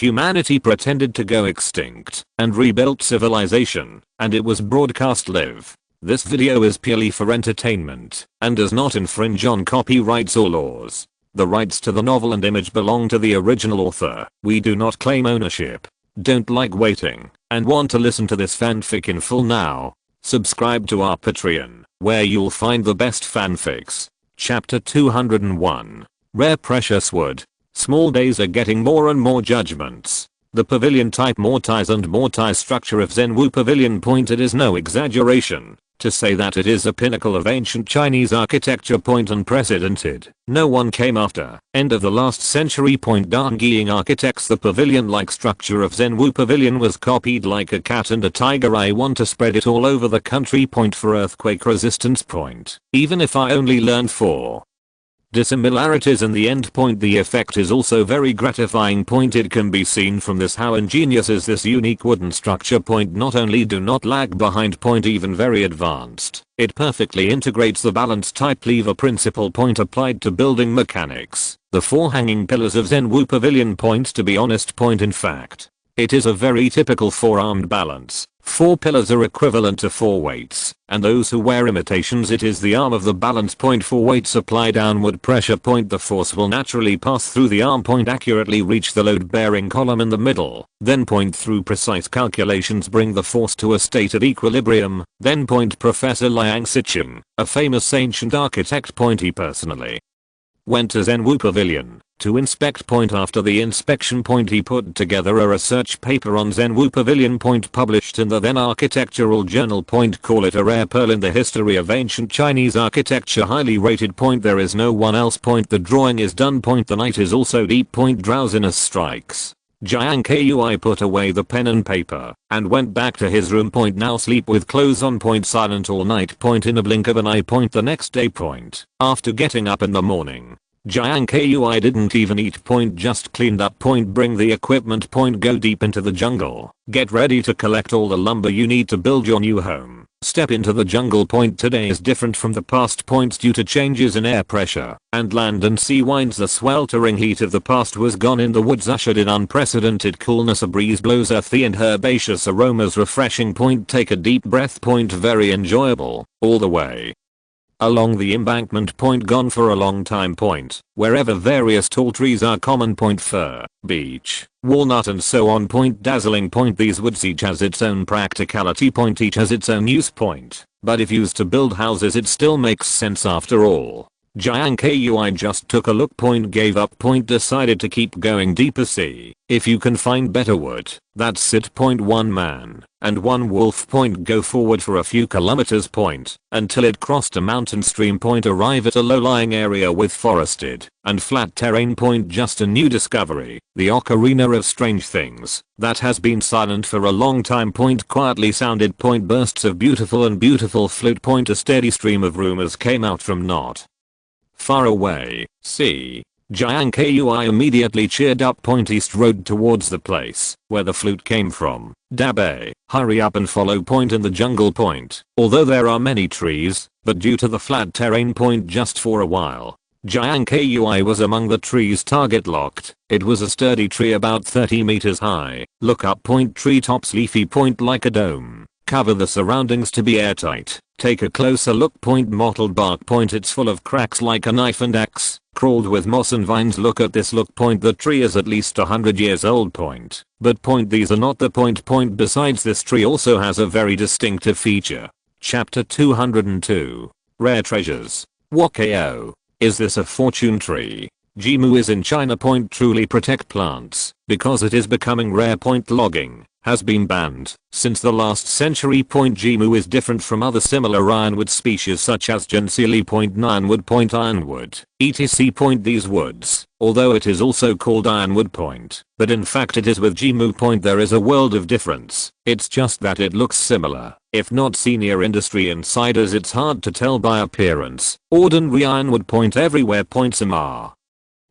humanity pretended to go extinct and rebuilt civilization, and it was broadcast live. This video is purely for entertainment and does not infringe on copyrights or laws. The rights to the novel and image belong to the original author. We do not claim ownership. Don't like waiting and want to listen to this fanfic in full now? Subscribe to our Patreon, where you'll find the best fanfics. Chapter 201. Rare precious wood. Small days are getting more and more judgments. The pavilion type mortise and mortise structure of Zhenwu Pavilion Point, it is no exaggeration to say that it is a pinnacle of ancient Chinese architecture. Point unprecedented. No one came after. End of the last century. Point Dongyiang architects. The pavilion-like structure of Zhenwu Pavilion was copied like a cat and a tiger. I want to spread it all over the country. Point for earthquake resistance. Point. Even if I only learned 4 dissimilarities in the end. Point the effect is also very gratifying. Point it can be seen from this how ingenious is this unique wooden structure. Point not only do not lag behind. Point even very advanced. It perfectly integrates the balance type lever principle. Point applied to building mechanics. The 4 hanging pillars of Zhenwu Pavilion. Point to be honest. Point in fact, it is a very typical 4-armed balance. 4 pillars are equivalent to 4 weights, and those who wear imitations, it is the arm of the balance. Point 4 weights apply downward pressure. Point the force will naturally pass through the arm. Point accurately reach the load bearing column in the middle. Then point through precise calculations bring the force to a state of equilibrium. Then point Professor Liang Xicheng, a famous ancient architect. Point he personally went to Zhenwu Pavilion to inspect. Point after the inspection. Point he put together a research paper on Zhenwu Pavilion. Point published in the then architectural journal. Point call it a rare pearl in the history of ancient Chinese architecture. Highly rated. Point there is no one else. Point the drawing is done. Point the night is also deep. Point drowsiness strikes. Jiang Kui put away the pen and paper and went back to his room. Point now sleep with clothes on. Point silent all night. Point in a blink of an eye. Point the next day. Point after getting up in the morning, Jiang Kui didn't even eat. Point just cleaned up. Point bring the equipment. Point go deep into the jungle. Get ready to collect all the lumber you need to build your new home. Step into the jungle. Point today is different from the past. Point due to changes in air pressure and land and sea winds. The sweltering heat of the past was gone. In the woods ushered in unprecedented coolness. A breeze blows earthy and herbaceous aromas refreshing. Point take a deep breath. Point very enjoyable all the way along the embankment. Point gone for a long time. Point wherever various tall trees are common. Point fir, beech, walnut and so on. Point dazzling. Point these woods each has its own practicality. Point each has its own use. Point but if used to build houses it still makes sense after all. Jiang Kui just took a look. Point gave up. Point decided to keep going deeper. See if you can find better wood. That's it. Point 1 man and 1 wolf. Point go forward for a few kilometers. Point until it crossed a mountain stream. Point arrive at a low-lying area with forested and flat terrain. Point just a new discovery. The ocarina of strange things that has been silent for a long time. Point quietly sounded. Point bursts of beautiful flute. Point a steady stream of rumors came out from not far away. See Jiang Kui immediately cheered up. Point he strode towards the place where the flute came from. Dabe, hurry up and follow. Point in the jungle. Point although there are many trees, but due to the flat terrain. Point just for a while Jiang Kui was among the trees. Target locked. It was a sturdy tree about 30 meters high. Look up. Point treetops leafy. Point like a dome. Cover the surroundings to be airtight. Take a closer look. Point mottled bark. Point it's full of cracks like a knife and axe. Crawled with moss and vines. Look at this. Look. Point the tree is at least 100 years old. Point but point these are not the point. Point besides this tree also has a very distinctive feature. Chapter 202. Rare treasures. Wakao. Is this a fortune tree? Jimu is in China. Point truly protect plants because it is becoming rare. Point logging has been banned since the last century. Point Jimu is different from other similar ironwood species such as Gensili. Point Ironwood. Point ironwood, etc. Point these woods, although it is also called ironwood. Point but in fact it is with Jimu. Point there is a world of difference. It's just that it looks similar. If not senior industry insiders, it's hard to tell by appearance. Ordinary ironwood. Point everywhere. Point some are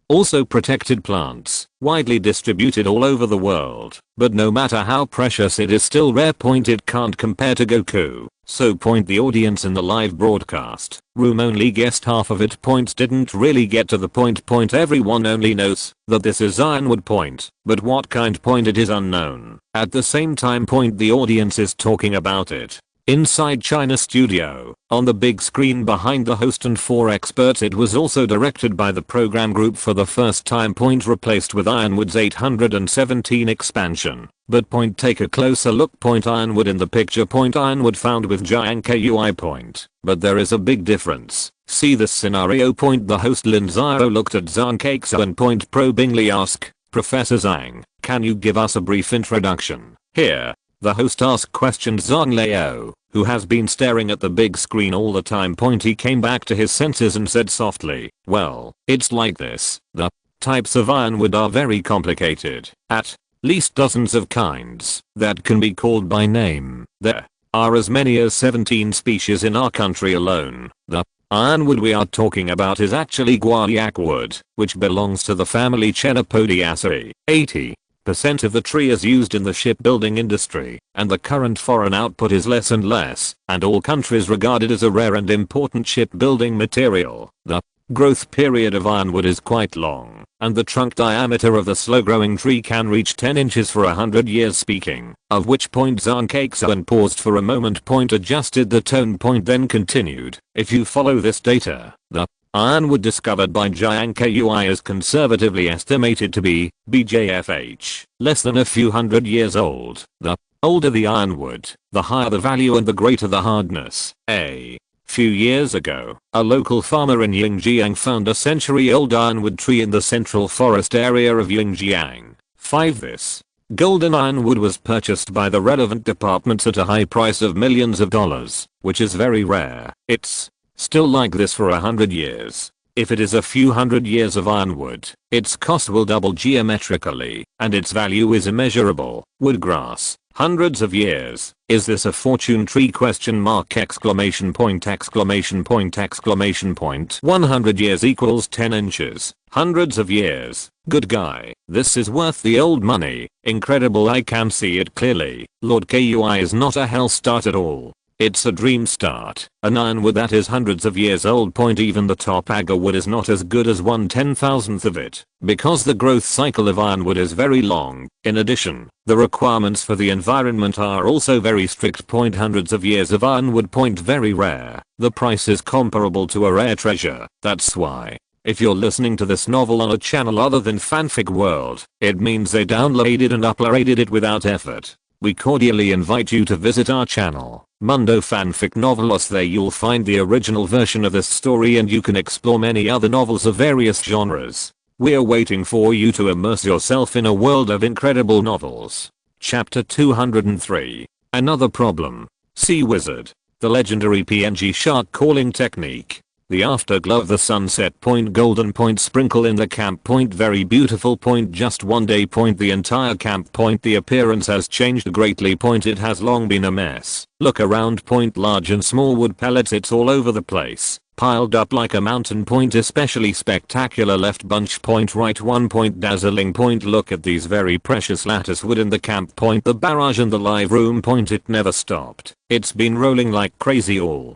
also protected plants, widely distributed all over the world, but no matter how precious it is still rare. Point it can't compare to Goku, So point the audience in the live broadcast room only guessed half of it. Point didn't really get to the point. Point everyone only knows that this is ironwood. Point, but what kind point it is unknown. At the same time point the audience is talking about it. Inside China studio, on the big screen behind the host and 4 experts. It was also directed by the program group for the first time. Point replaced with Ironwood's 817 expansion. But point take a closer look. Point Ironwood in the picture. Point Ironwood found with Jiang Kui. Point, but there is a big difference. See this scenario. Point the host Lin Zhao looked at Zhang Keixo and point probingly asked, Professor Zhang, can you give us a brief introduction? Here. The host asked questions. Zhang Leo, who has been staring at the big screen all the time. Point he came back to his senses and said softly, well, it's like this. The types of ironwood are very complicated. At least dozens of kinds that can be called by name. There are as many as 17 species in our country alone. The ironwood we are talking about is actually guaiac wood, which belongs to the family Chenopodiaceae. 80% of the tree is used in the shipbuilding industry, and the current foreign output is less and less, and all countries regard it as a rare and important shipbuilding material. The growth period of ironwood is quite long, and the trunk diameter of the slow-growing tree can reach 10 inches for 100 years. Speaking of which, point Zhang Keixo and paused for a moment. Point adjusted the tone. Point then continued, if you follow this data, the ironwood discovered by Jiang Kui is conservatively estimated to be, BJFH, less than a few hundred years old. The older the ironwood, the higher the value and the greater the hardness. A few years ago, a local farmer in Yingjiang found a century-old ironwood tree in the central forest area of Yingjiang. This golden ironwood was purchased by the relevant departments at a high price of millions of dollars, which is very rare. It's still like this for 100 years. If it is a few hundred years of ironwood, its cost will double geometrically, and its value is immeasurable. Woodgrass, hundreds of years. Is this a fortune tree? 100 years equals 10 inches. Hundreds of years. Good guy. This is worth the old money. Incredible. I can see it clearly. Lord Kui is not a hell start at all. It's a dream start. An ironwood that is hundreds of years old. Point even the top agar wood is not as good as 1/10,000th of it, because the growth cycle of ironwood is very long. In addition, the requirements for the environment are also very strict. Point hundreds of years of ironwood. Point very rare. The price is comparable to a rare treasure. That's why, if you're listening to this novel on a channel other than Fanfic World, it means they downloaded and uploaded it without effort. We cordially invite you to visit our channel, Mundo Fanfic Novelos. There you'll find the original version of this story and you can explore many other novels of various genres. We're waiting for you to immerse yourself in a world of incredible novels. Chapter 203. Another problem. Sea Wizard. The legendary PNG shark calling technique. The afterglow of the sunset. Point golden. Point sprinkle in the camp. Point very beautiful. Point just one day. Point the entire camp. Point the appearance has changed greatly. Point it has long been a mess. Look around. Point large and small wood pellets. It's all over the place, piled up like a mountain. Point especially spectacular left bunch. Point right one. Point dazzling. Point look at these very precious lattice wood in the camp. Point the barrage in the live room. Point it never stopped. It's been rolling like crazy all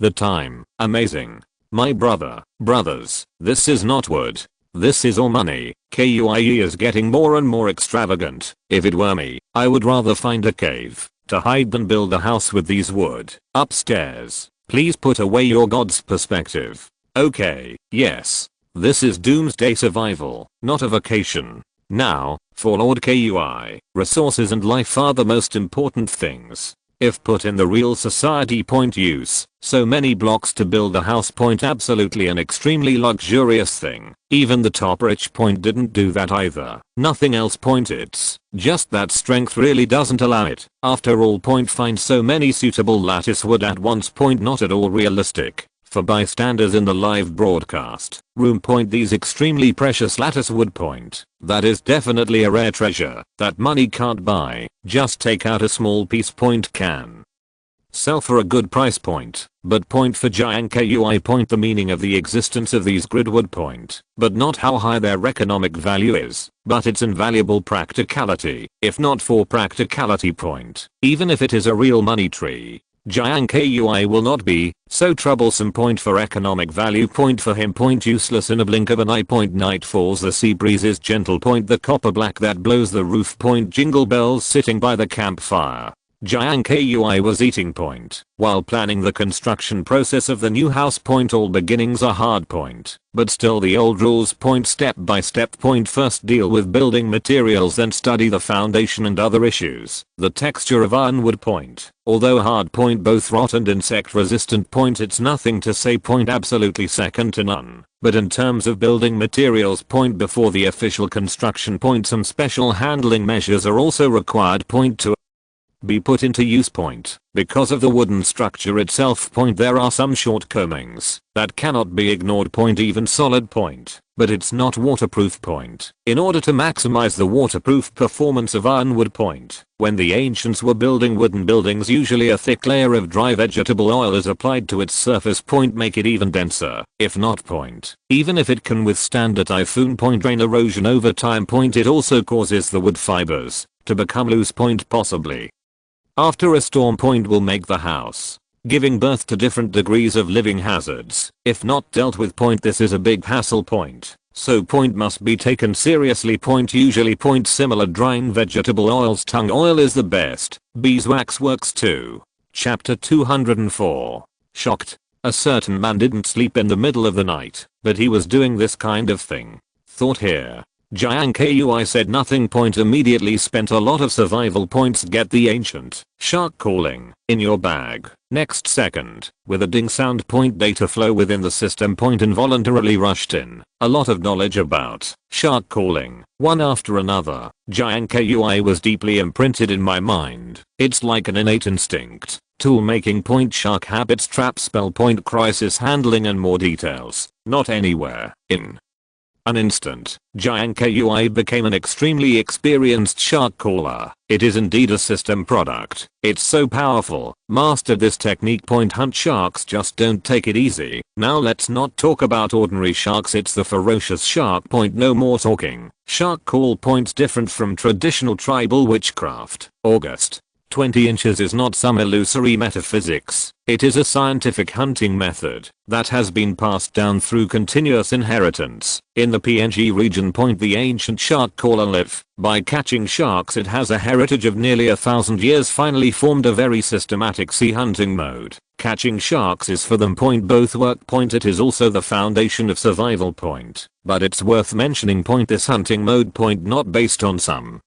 the time. Amazing. My brothers, this is not wood. This is all money. Kui is getting more and more extravagant. If it were me, I would rather find a cave to hide than build a house with these wood. Upstairs, please put away your god's perspective. Okay, yes. This is doomsday survival, not a vacation. Now, for Lord Kui, resources and life are the most important things. If put in the real society. Point use so many blocks to build a house. Point absolutely an extremely luxurious thing. Even the top rich. Point didn't do that either. Nothing else. Point it's just that strength really doesn't allow it. After all. Point find so many suitable lattice wood at once. Point not at all realistic for bystanders in the live broadcast room. Point these extremely precious lattice wood. Point that is definitely a rare treasure that money can't buy. Just take out a small piece. Point can sell for a good price. Point but point for Jiang Kui. Point the meaning of the existence of these gridwood. Point but not how high their economic value is, but its invaluable practicality. If not for practicality. Point even if it is a real money tree, Jiang Kui will not be so troublesome. Point for economic value. Point for him. Point useless in a blink of an eye. Point night falls, the sea breeze is gentle. Point the copper black that blows the roof. Point jingle bells sitting by the campfire. Jiang Kui was eating. Point while planning the construction process of the new house. Point all beginnings are hard. Point but still the old rules. Point step by step. Point first deal with building materials, then study the foundation and other issues. The texture of ironwood. Point although hard. Point both rot and insect resistant. Point it's nothing to say. Point absolutely second to none. But in terms of building materials. Point before the official construction. Point some special handling measures are also required. Point to be put into use. Point because of the wooden structure itself. Point there are some shortcomings that cannot be ignored. Point even solid. Point but it's not waterproof. Point in order to maximize the waterproof performance of ironwood. Point when the ancients were building wooden buildings, usually a thick layer of dry vegetable oil is applied to its surface. Point make it even denser. If not. Point even if it can withstand a typhoon. Point drain erosion over time. Point it also causes the wood fibers to become loose. Point possibly after a storm. Point will make the house giving birth to different degrees of living hazards if not dealt with. Point this is a big hassle. Point so point must be taken seriously. Point usually. Point similar drying vegetable oils. Tung oil is the best. Beeswax works too. Chapter 204. Shocked. A certain man didn't sleep in the middle of the night, but he was doing this kind of thing. Thought here. Jiang Kui said nothing. Point immediately spent a lot of survival points. Get the ancient shark calling in your bag. Next second, with a ding sound. Point data flow within the system. Point involuntarily rushed in a lot of knowledge about shark calling, one after another. Jiang Kui was deeply imprinted in my mind. It's like an innate instinct. Tool making. Point shark habits, trap spell. Point crisis handling and more details. Not anywhere in an instant, Jiang Kui became an extremely experienced shark caller. It is indeed a system product. It's so powerful. Mastered this technique. Point hunt sharks just don't take it easy. Now let's not talk about ordinary sharks. It's the ferocious shark. Point no more talking. Shark call. Point different from traditional tribal witchcraft. August. 20 inches is not some illusory metaphysics. It is a scientific hunting method that has been passed down through continuous inheritance. In the PNG region. Point the ancient shark caller live by catching sharks. It has a heritage of nearly 1,000 years. Finally formed a very systematic sea hunting mode. Catching sharks is for them. Point both work. Point it is also the foundation of survival. Point but it's worth mentioning. Point this hunting mode. Point not based on some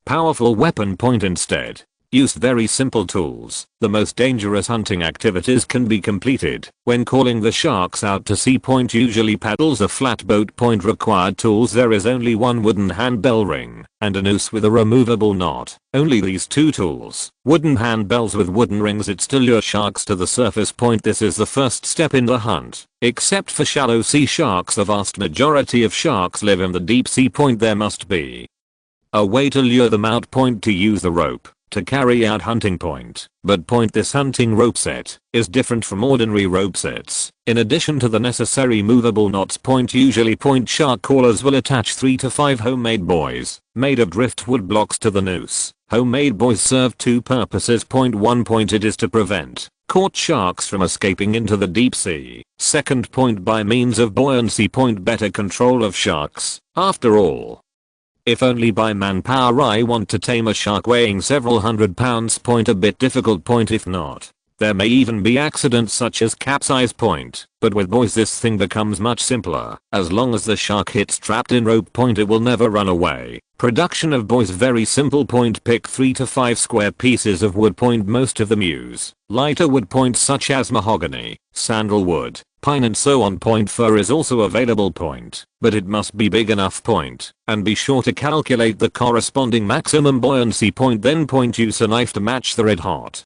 powerful weapon. Point instead used very simple tools. The most dangerous hunting activities can be completed when calling the sharks out to sea. Point usually paddles a flatboat. Point required tools. There is only one wooden handbell ring and a noose with a removable knot. Only these two tools. Wooden handbells with wooden rings. It's to lure sharks to the surface. Point this is the first step in the hunt. Except for shallow sea sharks, the vast majority of sharks live in the deep sea. Point there must be a way to lure them out. Point to use the rope to carry out hunting. Point but point this hunting rope set is different from ordinary rope sets. In addition to the necessary movable knots. Point usually point shark callers will attach 3 to 5 homemade buoys made of driftwood blocks to the noose. Homemade buoys serve two purposes. Point 1. Point it is to prevent caught sharks from escaping into the deep sea. Second. Point by means of buoyancy. Point better control of sharks. After all, if only by manpower. I want to tame a shark weighing several hundred pounds. Point a bit difficult. Point if not, there may even be accidents such as capsize. Point but with buoys this thing becomes much simpler. As long as the shark hits trapped in rope. Point it will never run away. Production of buoys very simple. Point pick 3 to 5 square pieces of wood. Point most of them use lighter wood. Point such as mahogany, sandalwood, pine and so on. Point fir is also available. Point but it must be big enough. Point and be sure to calculate the corresponding maximum buoyancy. Point then point use a knife to match the red hot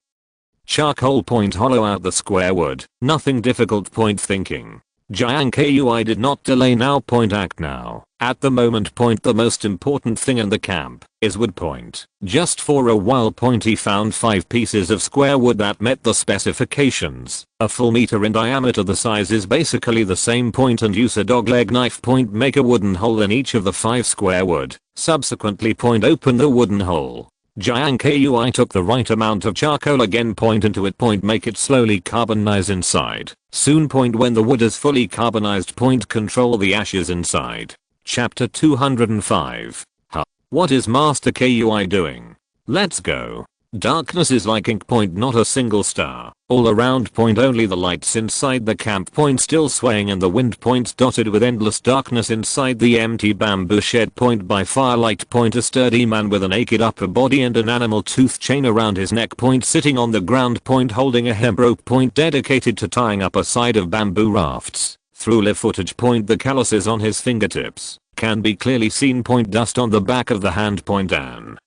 charcoal. Point hollow out the square wood. Nothing difficult. Point thinking. Jiang Kui did not delay now. Point act now. At the moment. Point the most important thing in the camp is wood. Point just for a while. Point he found 5 pieces of square wood that met the specifications. A full meter in diameter. The size is basically the same. Point and use a dogleg knife. Point make a wooden hole in each of the 5 square wood. Subsequently. Point open the wooden hole. Jiang Kui took the right amount of charcoal again. Point into it. Point make it slowly carbonize inside. Soon. Point when the wood is fully carbonized. Point control the ashes inside. Chapter 205. Huh. What is Master Kui doing? Let's go. Darkness is like ink. Point not a single star. All around. Point only the lights inside the camp. Point still swaying in the wind. Point dotted with endless darkness inside the empty bamboo shed. Point by firelight. Point a sturdy man with a naked upper body and an animal tooth chain around his neck. Point sitting on the ground. Point holding a hemp rope. Point dedicated to tying up a side of bamboo rafts. Through live footage. Point the calluses on his fingertips can be clearly seen. Point dust on the back of the hand. Point and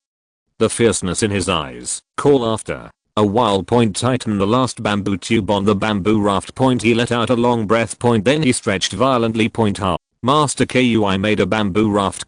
the fierceness in his eyes. Call after a while. Point tighten the last bamboo tube on the bamboo raft. Point he let out a long breath. Point then he stretched violently. Point how Master Kui made a bamboo raft?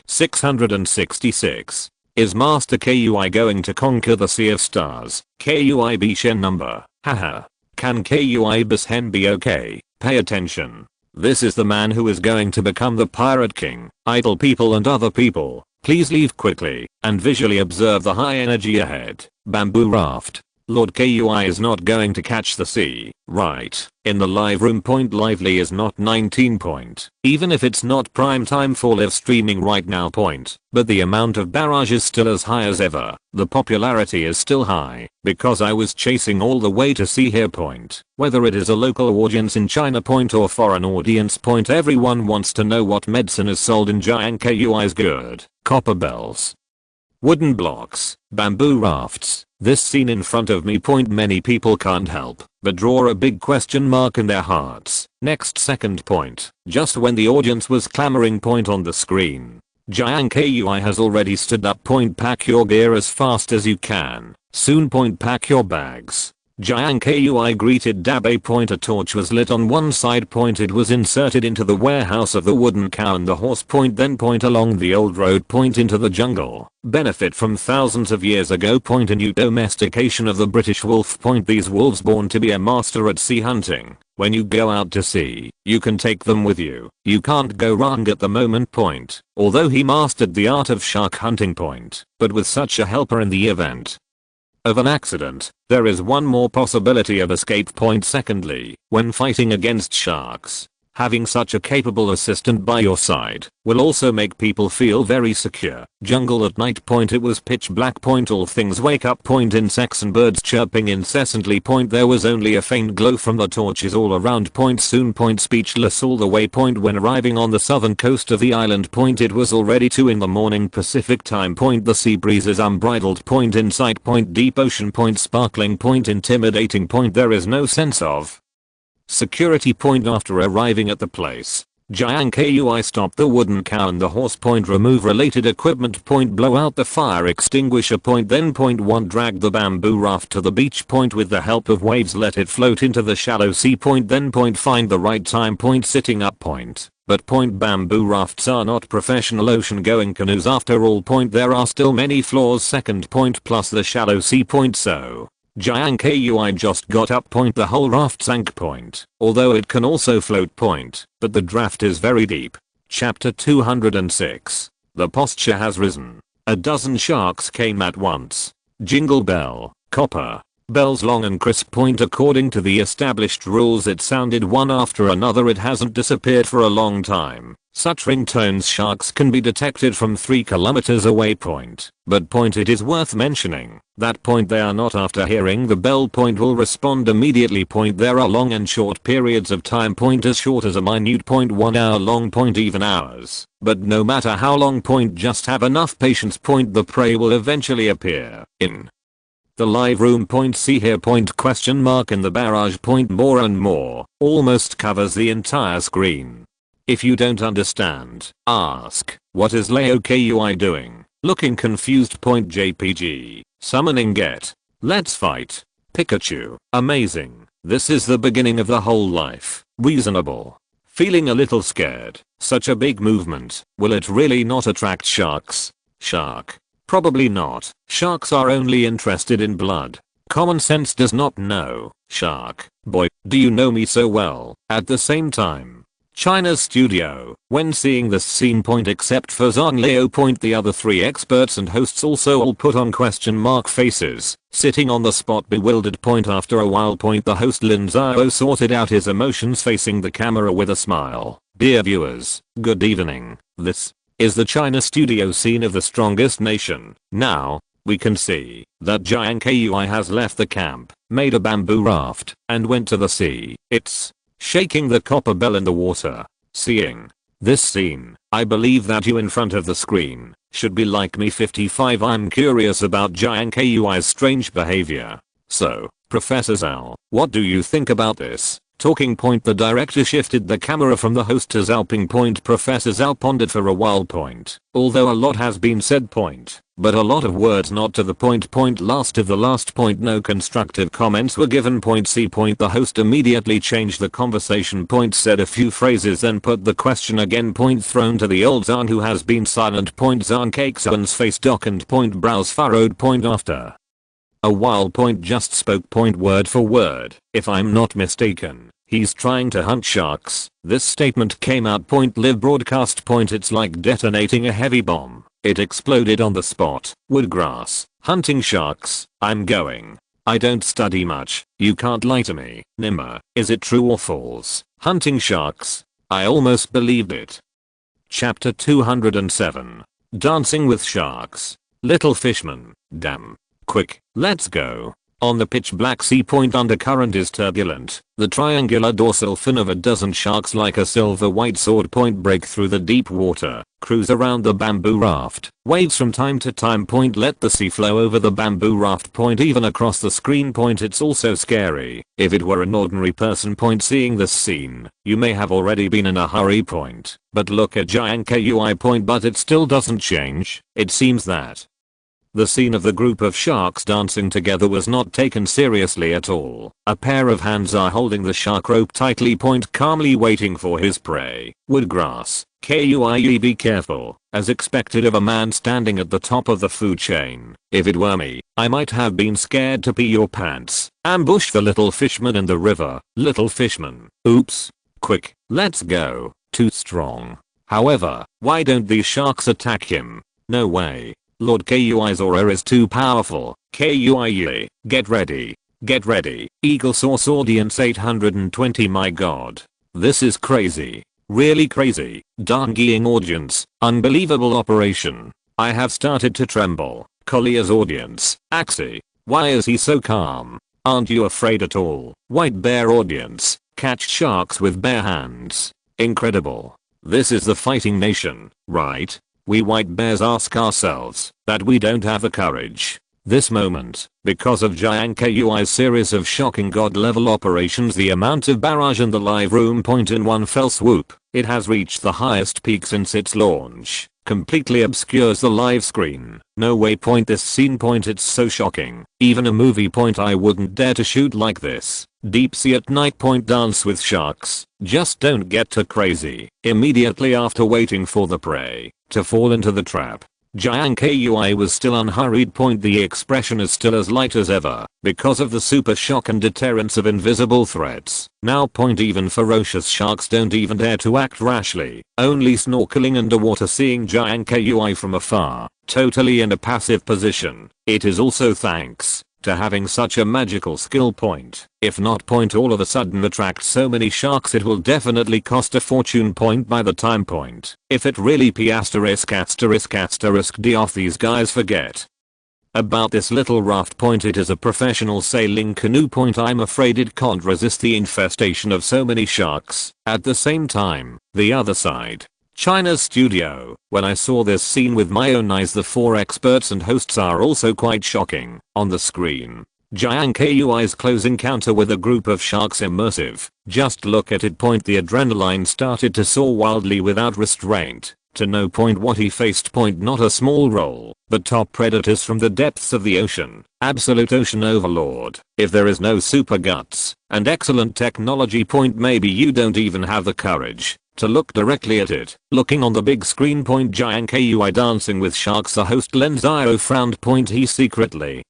666. Is Master Kui going to conquer the sea of stars? Kui Bishen number. Haha. Can Kui Bishen be okay? Pay attention. This is the man who is going to become the pirate king. Idle people and other people, please leave quickly and visually observe the high energy ahead. Bamboo raft. Lord Kui is not going to catch the sea, right? In the live room. Point lively is not 19. Point. Even if it's not prime time for live streaming right now. Point. But the amount of barrage is still as high as ever. The popularity is still high because I was chasing all the way to see here. Point. Whether it is a local audience in China. Point or foreign audience. Point everyone wants to know what medicine is sold in Jiang Kui's good. Copper bells. Wooden blocks. Bamboo rafts. This scene in front of me. Point many people can't help but draw a big question mark in their hearts. Next second. Point. Just when the audience was clamoring. Point on the screen. Jiang Kui has already stood up. Point pack your gear as fast as you can. Soon. Point pack your bags. Jiang Kui greeted Dabe. Point a torch was lit on one side. Point it was inserted into the warehouse of the wooden cow and the horse. Point then point along the old road. Point into the jungle. Benefit from thousands of years ago. Point a new domestication of the British wolf. Point these wolves born to be a master at sea hunting. When you go out to sea, you can take them with you. You can't go wrong at the moment. Point. Although he mastered the art of shark hunting. Point. But with such a helper in the event of an accident, there is one more possibility of escape. Point. Secondly, when fighting against sharks, having such a capable assistant by your side will also make people feel very secure. Jungle at night. Point it was pitch black. Point all things wake up. Point insects and birds chirping incessantly. Point there was only a faint glow from the torches all around. Point soon. Point speechless all the way. Point when arriving on the southern coast of the island. Point it was already 2 in the morning Pacific time. Point the sea breeze is unbridled. Point in sight. Point deep ocean. Point sparkling. Point intimidating. Point there is no sense of security. Point after arriving at the place, Jiang Kui stopped the wooden cow and the horse. Point remove related equipment. Point blow out the fire extinguisher. Point then. Point 1 drag the bamboo raft to the beach. Point with the help of waves let it float into the shallow sea. Point then. Point find the right time. Point sitting up. Point. But point bamboo rafts are not professional ocean going canoes after all. Point there are still many flaws. Second. Point plus the shallow sea. Point so Jiang Kui just got up. Point the whole raft sank. Point. Although it can also float. Point. But the draft is very deep. Chapter 206. The posture has risen. A dozen sharks came at once. Jingle bell. Copper bells long and crisp. Point according to the established rules it sounded one after another. It hasn't disappeared for a long time. Such ringtones sharks can be detected from 3 kilometers away. Point. But point it is worth mentioning that point they are not after hearing the bell. Point will respond immediately. Point there are long and short periods of time. Point as short as a minute. Point 1 hour long. Point even hours. But no matter how long. Point just have enough patience. Point the prey will eventually appear in the live room. Point see here. Point question mark in the barrage. Point more and more almost covers the entire screen. If you don't understand, ask, what is Leo Kui doing? Looking confused. Point JPG. Summoning get. Let's fight. Pikachu. Amazing. This is the beginning of the whole life. Reasonable. Feeling a little scared. Such a big movement. Will it really not attract sharks? Shark. Probably not. Sharks are only interested in blood. Common sense does not know. Shark. Boy, do you know me so well? At the same time, China's studio. When seeing this scene point except for Zhang Leo point the other 3 experts and hosts also all put on question mark faces. Sitting on the spot bewildered point after a while point the host Lin Zhao sorted out his emotions facing the camera with a smile. Dear viewers, good evening. This is the China studio scene of the strongest nation. Now, we can see that Jiang Kui has left the camp, made a bamboo raft, and went to the sea. It's shaking the copper bell in the water. Seeing this scene, I believe that you in front of the screen should be like me 55. I'm curious about Jiang Kui's strange behavior. So, Professor Zhao, what do you think about this? Talking point the director shifted the camera from the host to Zhao Ping point. Professor Zhao pondered for a while point. Although a lot has been said point, but a lot of words not to the point. Last of the last point no constructive comments were given point. C point the host immediately changed the conversation point said a few phrases then put the question again point thrown to the old Zhang who has been silent point. Zhang Cake's face darkened point brows furrowed point after a while point just spoke point word for word. If I'm not mistaken, he's trying to hunt sharks. This statement came out point live broadcast point it's like detonating a heavy bomb. It exploded on the spot. Woodgrass. Hunting sharks. I'm going. I don't study much. You can't lie to me. Nimmer. Is it true or false? Hunting sharks. I almost believed it. Chapter 207. Dancing with sharks. Little fishman. Damn. Quick, let's go. On the pitch black sea point undercurrent is turbulent. The triangular dorsal fin of a dozen sharks like a silver white sword point break through the deep water, cruise around the bamboo raft. Waves from time to time point let the sea flow over the bamboo raft point even across the screen point. It's also scary. If it were an ordinary person point seeing this scene, you may have already been in a hurry point. But look at Jiang Kui point but it still doesn't change. It seems that the scene of the group of sharks dancing together was not taken seriously at all. A pair of hands are holding the shark rope tightly point calmly waiting for his prey. Woodgrass. Kui be careful. As expected of a man standing at the top of the food chain. If it were me, I might have been scared to pee your pants. Ambush the little fishman in the river. Little fishman. Oops. Quick, let's go. Too strong. However, why don't these sharks attack him? No way. Lord Kui's aura is too powerful. Kui, get ready. Get ready. Eagle Source Audience 820 My god. This is crazy. Really crazy. Darnging audience. Unbelievable operation. I have started to tremble. Collier's audience. Axie. Why is he so calm? Aren't you afraid at all? White bear audience. Catch sharks with bare hands. Incredible. This is the fighting nation, right? We white bears ask ourselves that we don't have the courage. This moment, because of Jiang Kui's series of shocking god level operations the amount of barrage in the live room point in one fell swoop, it has reached the highest peak since its launch. Completely obscures the live screen. No way point this scene point it's so shocking. Even a movie point I wouldn't dare to shoot like this. Deep sea at night point dance with sharks. Just don't get too crazy. Immediately after waiting for the prey to fall into the trap. Jiang Kui was still unhurried point the expression is still as light as ever because of the super shock and deterrence of invisible threats. Now point even ferocious sharks don't even dare to act rashly, only snorkeling underwater seeing Jiang Kui from afar, totally in a passive position. It is also thanks to having such a magical skill point. If not point all of a sudden attract so many sharks it will definitely cost a fortune point by the time point. If it really p*** d off these guys forget about this little raft point it is a professional sailing canoe point I'm afraid it can't resist the infestation of so many sharks. At the same time, the other side. China's studio. When I saw this scene with my own eyes the 4 experts and hosts are also quite shocking. On the screen, Jiang Kui's close encounter with a group of sharks immersive. Just look at it point the adrenaline started to soar wildly without restraint. To no point what he faced point not a small role, but top predators from the depths of the ocean. Absolute ocean overlord. If there is no super guts and excellent technology point maybe you don't even have the courage to look directly at it. Looking on the big screen point Jiang Kui dancing with sharks the host Lin Zhao frowned point he secretly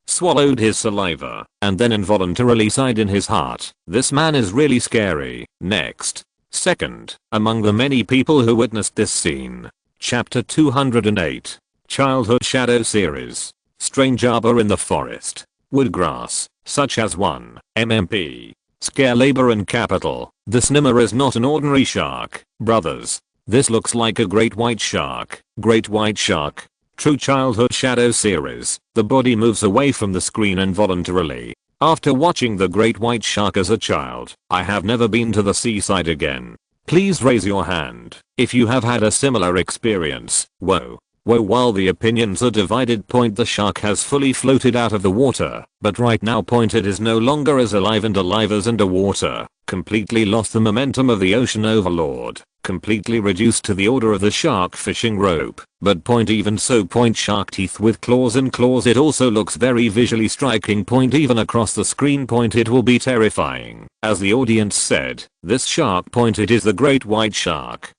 swallowed his saliva and then involuntarily sighed in his heart. This man is really scary. Next. Second, among the many people who witnessed this scene. Chapter 208. Childhood Shadow Series. Strange arbor in the forest. Woodgrass, such as 1 MMP. Scare labor and capital. This nimmer is not an ordinary shark, brothers. This looks like a great white shark. Great white shark. True childhood shadow series. The body moves away from the screen involuntarily. After watching the great white shark as a child, I have never been to the seaside again. Please raise your hand if you have had a similar experience. Whoa. Whoa, while the opinions are divided. The shark has fully floated out of the water, but right now it is no longer as alive as underwater. Completely lost the momentum of the ocean overlord. Completely reduced to the order of the shark fishing rope. But even so, shark teeth with claws and claws. It also looks very visually striking. Even across the screen. It will be terrifying. As the audience said, this shark. It is the great white shark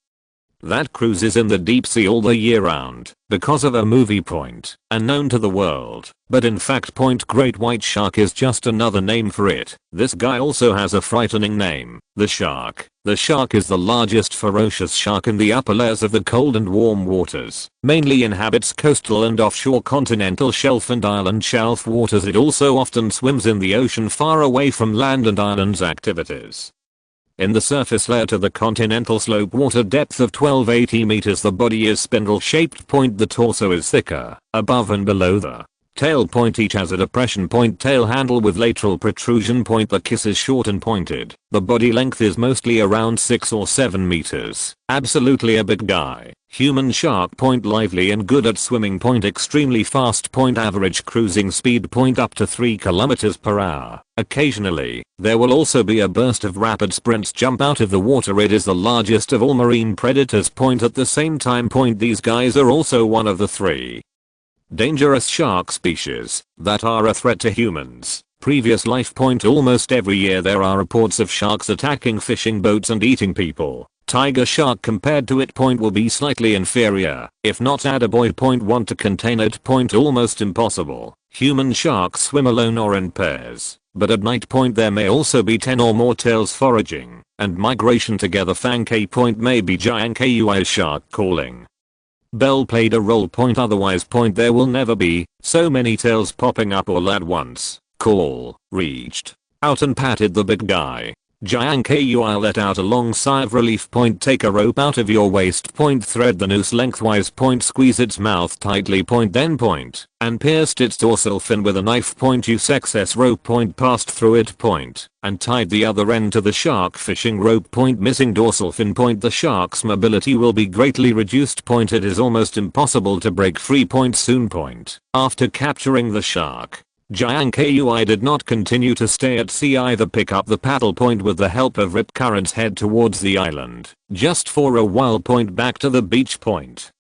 that cruises in the deep sea all the year round because of a movie unknown to the world. But in fact great white shark is just another name for it. This guy also has a frightening name, the shark. The shark is the largest ferocious shark in the upper layers of the cold and warm waters. Mainly inhabits coastal and offshore continental shelf and island shelf waters. It also often swims in the ocean far away from land and islands activities. In the surface layer to the continental slope water depth of 1280 meters, the body is spindle shaped. The torso is thicker, above and below the tail. Each has a depression. Tail handle with lateral protrusion. The kiss is short and pointed. The body length is mostly around 6 or 7 meters. Absolutely a big guy. Human shark. Lively and good at swimming. Extremely fast. Average cruising speed. Up to 3 kilometers per hour. Occasionally, there will also be a burst of rapid sprints. Jump out of the water. It is the largest of all marine predators. At the same time. These guys are also one of the 3 dangerous shark species that are a threat to humans. Previous life. Almost every year there are reports of sharks attacking fishing boats and eating people. Tiger shark compared to it. Will be slightly inferior, if not attaboy. Want to contain it. Almost impossible. Human sharks swim alone or in pairs, but at night. There may also be 10 or more tails foraging and migration together. Fang K. May be Jiang Kui's shark calling bell played a role. Otherwise. There will never be so many tails popping up all at once. Call reached out and patted the big guy. Jiang Kui let out a long sigh of relief. Take a rope out of your waist. Thread the noose lengthwise. Squeeze its mouth tightly. Then and pierced its dorsal fin with a knife. Use excess rope. Passed through it. And tied the other end to the shark fishing rope. Missing dorsal fin. The shark's mobility will be greatly reduced. It is almost impossible to break free. Soon. After capturing the shark, Jiang Kui did not continue to stay at sea either. Pick up the paddle. With the help of rip currents head towards the island. Just for a while. Back to the beach.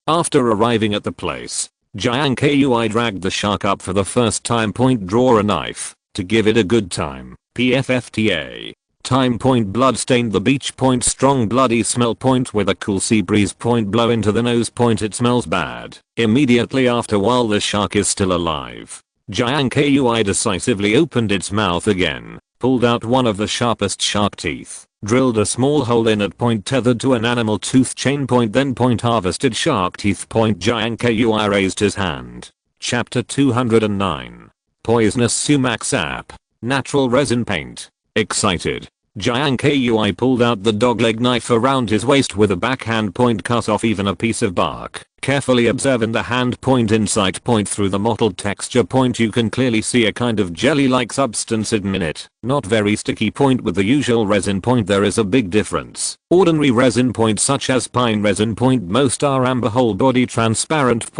After arriving at the place, Jiang Kui dragged the shark up for the first time. Draw a knife to give it a good time. PFFTA. Time. Blood stained the beach. Strong bloody smell. With a cool sea breeze. Blow into the nose. It smells bad. Immediately after, while the shark is still alive, Jiang Kui decisively opened its mouth again, pulled out one of the sharpest shark teeth, drilled a small hole in it. Tethered to an animal tooth chain. Then harvested shark teeth. Jiang Kui raised his hand. Chapter 209. Poisonous sumac sap. Natural resin paint. Excited, Jiang Kui pulled out the dogleg knife around his waist with a backhand. Cut off even a piece of bark. Carefully observing the hand. In sight. Through the mottled texture. You can clearly see a kind of jelly-like substance in it. Not very sticky. With the usual resin. There is a big difference. Ordinary resin. Such as pine resin. Most are amber, whole body transparent.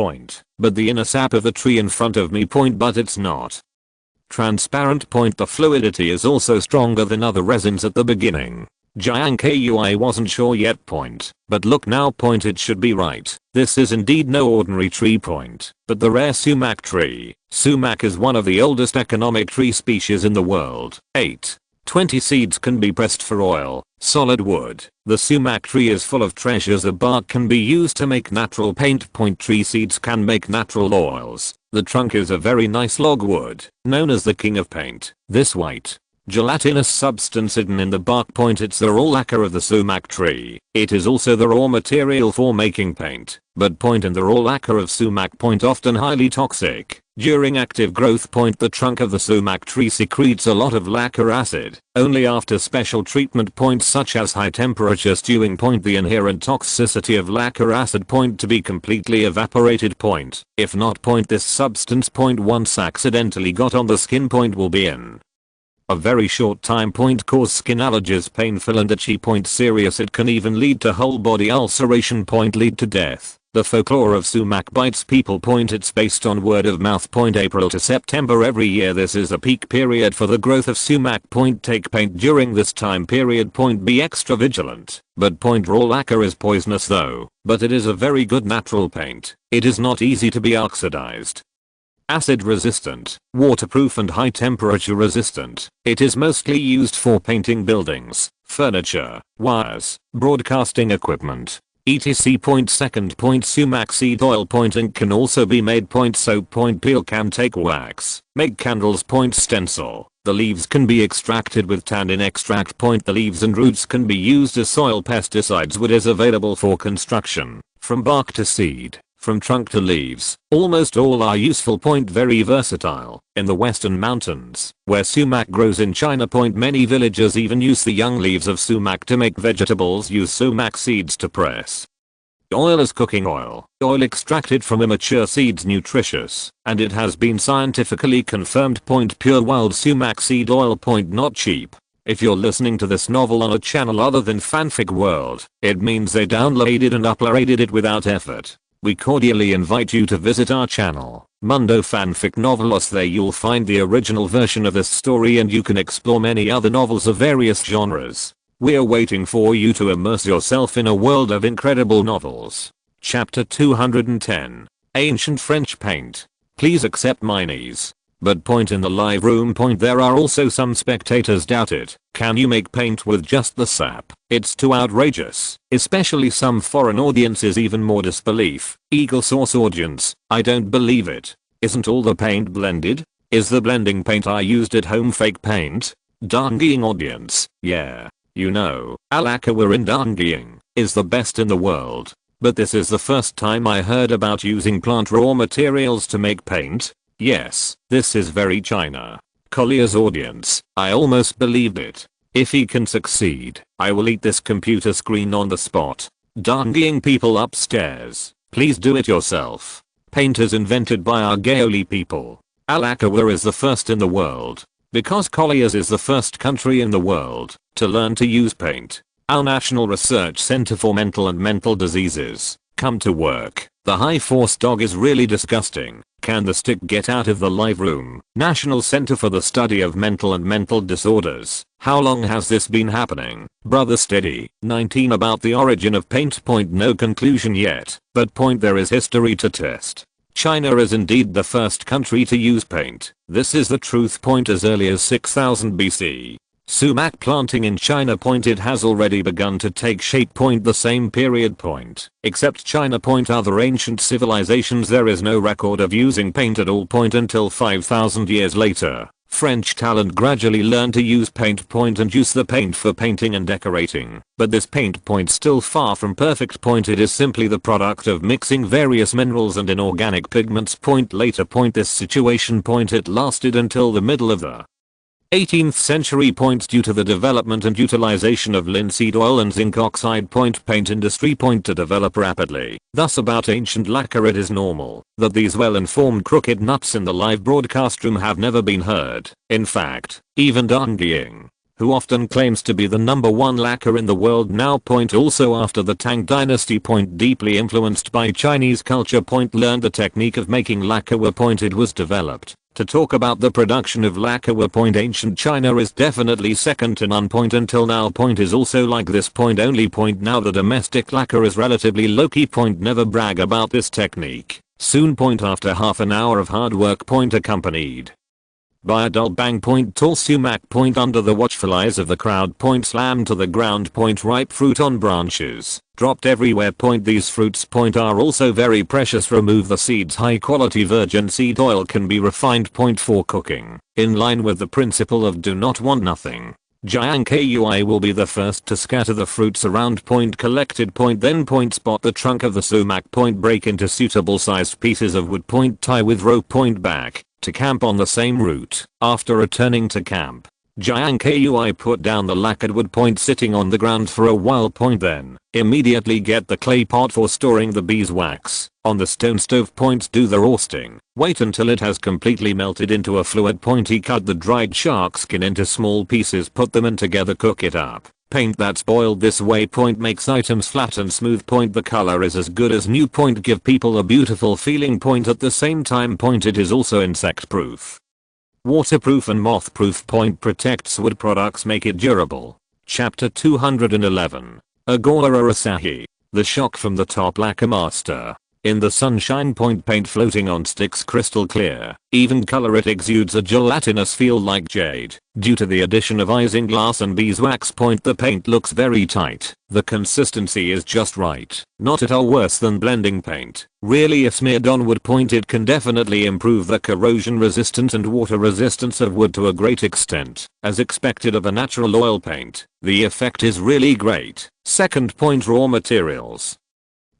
But the inner sap of the tree in front of me. But it's not transparent. The fluidity is also stronger than other resins at the beginning. Jiang Kui wasn't sure yet. But look now. It should be right. This is indeed no ordinary tree. But the rare sumac tree. Sumac is one of the oldest economic tree species in the world. 20 seeds can be pressed for oil, solid wood. The sumac tree is full of treasures. The bark can be used to make natural paint. Tree seeds can make natural oils. The trunk is a very nice log wood, known as the king of paint. This white, gelatinous substance hidden in the bark point. It's the raw lacquer of the sumac tree. It is also the raw material for making paint, but point and the raw lacquer of sumac point often highly toxic. During active growth point the trunk of the sumac tree secretes a lot of lacquer acid. Only after special treatment points such as high temperature stewing point the inherent toxicity of lacquer acid point to be completely evaporated point. If not point this substance point once accidentally got on the skin point will be in a very short time point cause skin allergies, painful and itchy point serious. It can even lead to whole body ulceration point, lead to death. The folklore of sumac bites people point. It's based on word of mouth point. April to September every year this is a peak period for the growth of sumac point. Take paint during this time period point. Be extra vigilant. But point raw lacquer is poisonous though, but it is a very good natural paint. It is not easy to be oxidized. Acid resistant, waterproof and high temperature resistant. It is mostly used for painting buildings, furniture, wires, broadcasting equipment, etc. Point second point sumac seed oil point ink can also be made. Point soap point peel can take wax, make candles. Point stencil. The leaves can be extracted with tannin extract. Point the leaves and roots can be used as soil pesticides. Wood is available for construction, from bark to seed. From trunk to leaves, almost all are useful. Point very versatile. In the western mountains, where sumac grows in China point many villagers even use the young leaves of sumac to make vegetables. Use sumac seeds to press oil as cooking oil. Oil extracted from immature seeds nutritious, and it has been scientifically confirmed. Point pure wild sumac seed oil. Point not cheap. If you're listening to this novel on a channel other than Fanfic World, it means they downloaded and uploaded it without effort. We cordially invite you to visit our channel, Mundo Fanfic Novelos. There you'll find the original version of this story and you can explore many other novels of various genres. We're waiting for you to immerse yourself in a world of incredible novels. Chapter 210. Ancient French Paint. Please accept my knees. But point in the live room point there are also some spectators doubt it. Can you make paint with just the sap? It's too outrageous. Especially some foreign audiences, even more disbelief. Eagle source audience, I don't believe it. Isn't all the paint blended? Is the blending paint I used at home fake paint? Darnging audience, yeah. You know, Alakawa in Darnging is the best in the world. But this is the first time I heard about using plant raw materials to make paint. Yes, this is very China. Collier's audience, I almost believed it. If he can succeed, I will eat this computer screen on the spot. Darnging people upstairs, please do it yourself. Paint is invented by our Gaoli people. Alakawa is the first in the world. Because Collier's is the first country in the world to learn to use paint. Our National Research Center for Mental and Mental Diseases, come to work. The high force dog is really disgusting. Can the stick get out of the live room? National Center for the Study of Mental and Mental Disorders. How long has this been happening? Brother steady. 19 About the origin of paint. Point no conclusion yet, but point there is history to test. China is indeed the first country to use paint. This is the truth. Point as early as 6000 BC. Sumac planting in China. Point it has already begun to take shape. Point the same period. Point except China. Point other ancient civilizations there is no record of using paint at all. Point until 5000 years later. French talent gradually learned to use paint. Point and use the paint for painting and decorating. But this paint point still far from perfect. Point it is simply the product of mixing various minerals and inorganic pigments. Point later. Point this situation. Point it lasted until the middle of the 18th century. Point due to the development and utilization of linseed oil and zinc oxide. Point paint industry. Point to develop rapidly. Thus about ancient lacquer it is normal that these well-informed crooked nuts in the live broadcast room have never been heard. In fact, even Deng Ying, who often claims to be the #1 lacquer in the world now. Point also after the Tang dynasty. Point deeply influenced by Chinese culture. Point learned the technique of making lacquer. Point it was developed to talk about the production of lacquer. Point ancient China is definitely second to none. Point until now. Point is also like this. Point only. Point now the domestic lacquer is relatively low-key. Point never brag about this technique. Soon. Point after half an hour of hard work. Point accompanied By a dull bang point tall sumac point under the watchful eyes of the crowd point slam to the ground point ripe fruit on branches. Dropped everywhere point these fruits point are also very precious remove the seeds high quality virgin seed oil can be refined point for cooking. In line with the principle of do not want nothing. Jiang Kui will be the first to scatter the fruits around point collected point then point spot the trunk of the sumac point break into suitable sized pieces of wood point tie with rope point back to camp on the same route. After returning to camp, Jiang Kui put down the lacquered wood point sitting on the ground for a while point then immediately get the clay pot for storing the beeswax. On the stone stove points do the roasting. Wait until it has completely melted into a fluid pointy cut the dried shark skin into small pieces put them in together cook it up. Paint that's boiled this way point makes items flat and smooth point the color is as good as new point give people a beautiful feeling point at the same time point it is also insect proof. Waterproof and moth proof point protects wood products make it durable. Chapter 211. Agora Asahi. The shock from the top lacquer master. In the sunshine point paint floating on sticks crystal clear. Even color it exudes a gelatinous feel like jade. Due to the addition of isinglass and beeswax point the paint looks very tight. The consistency is just right. Not at all worse than blending paint. Really if smeared on wood point it can definitely improve the corrosion resistance and water resistance of wood to a great extent. As expected of a natural oil paint, the effect is really great. Second point raw materials.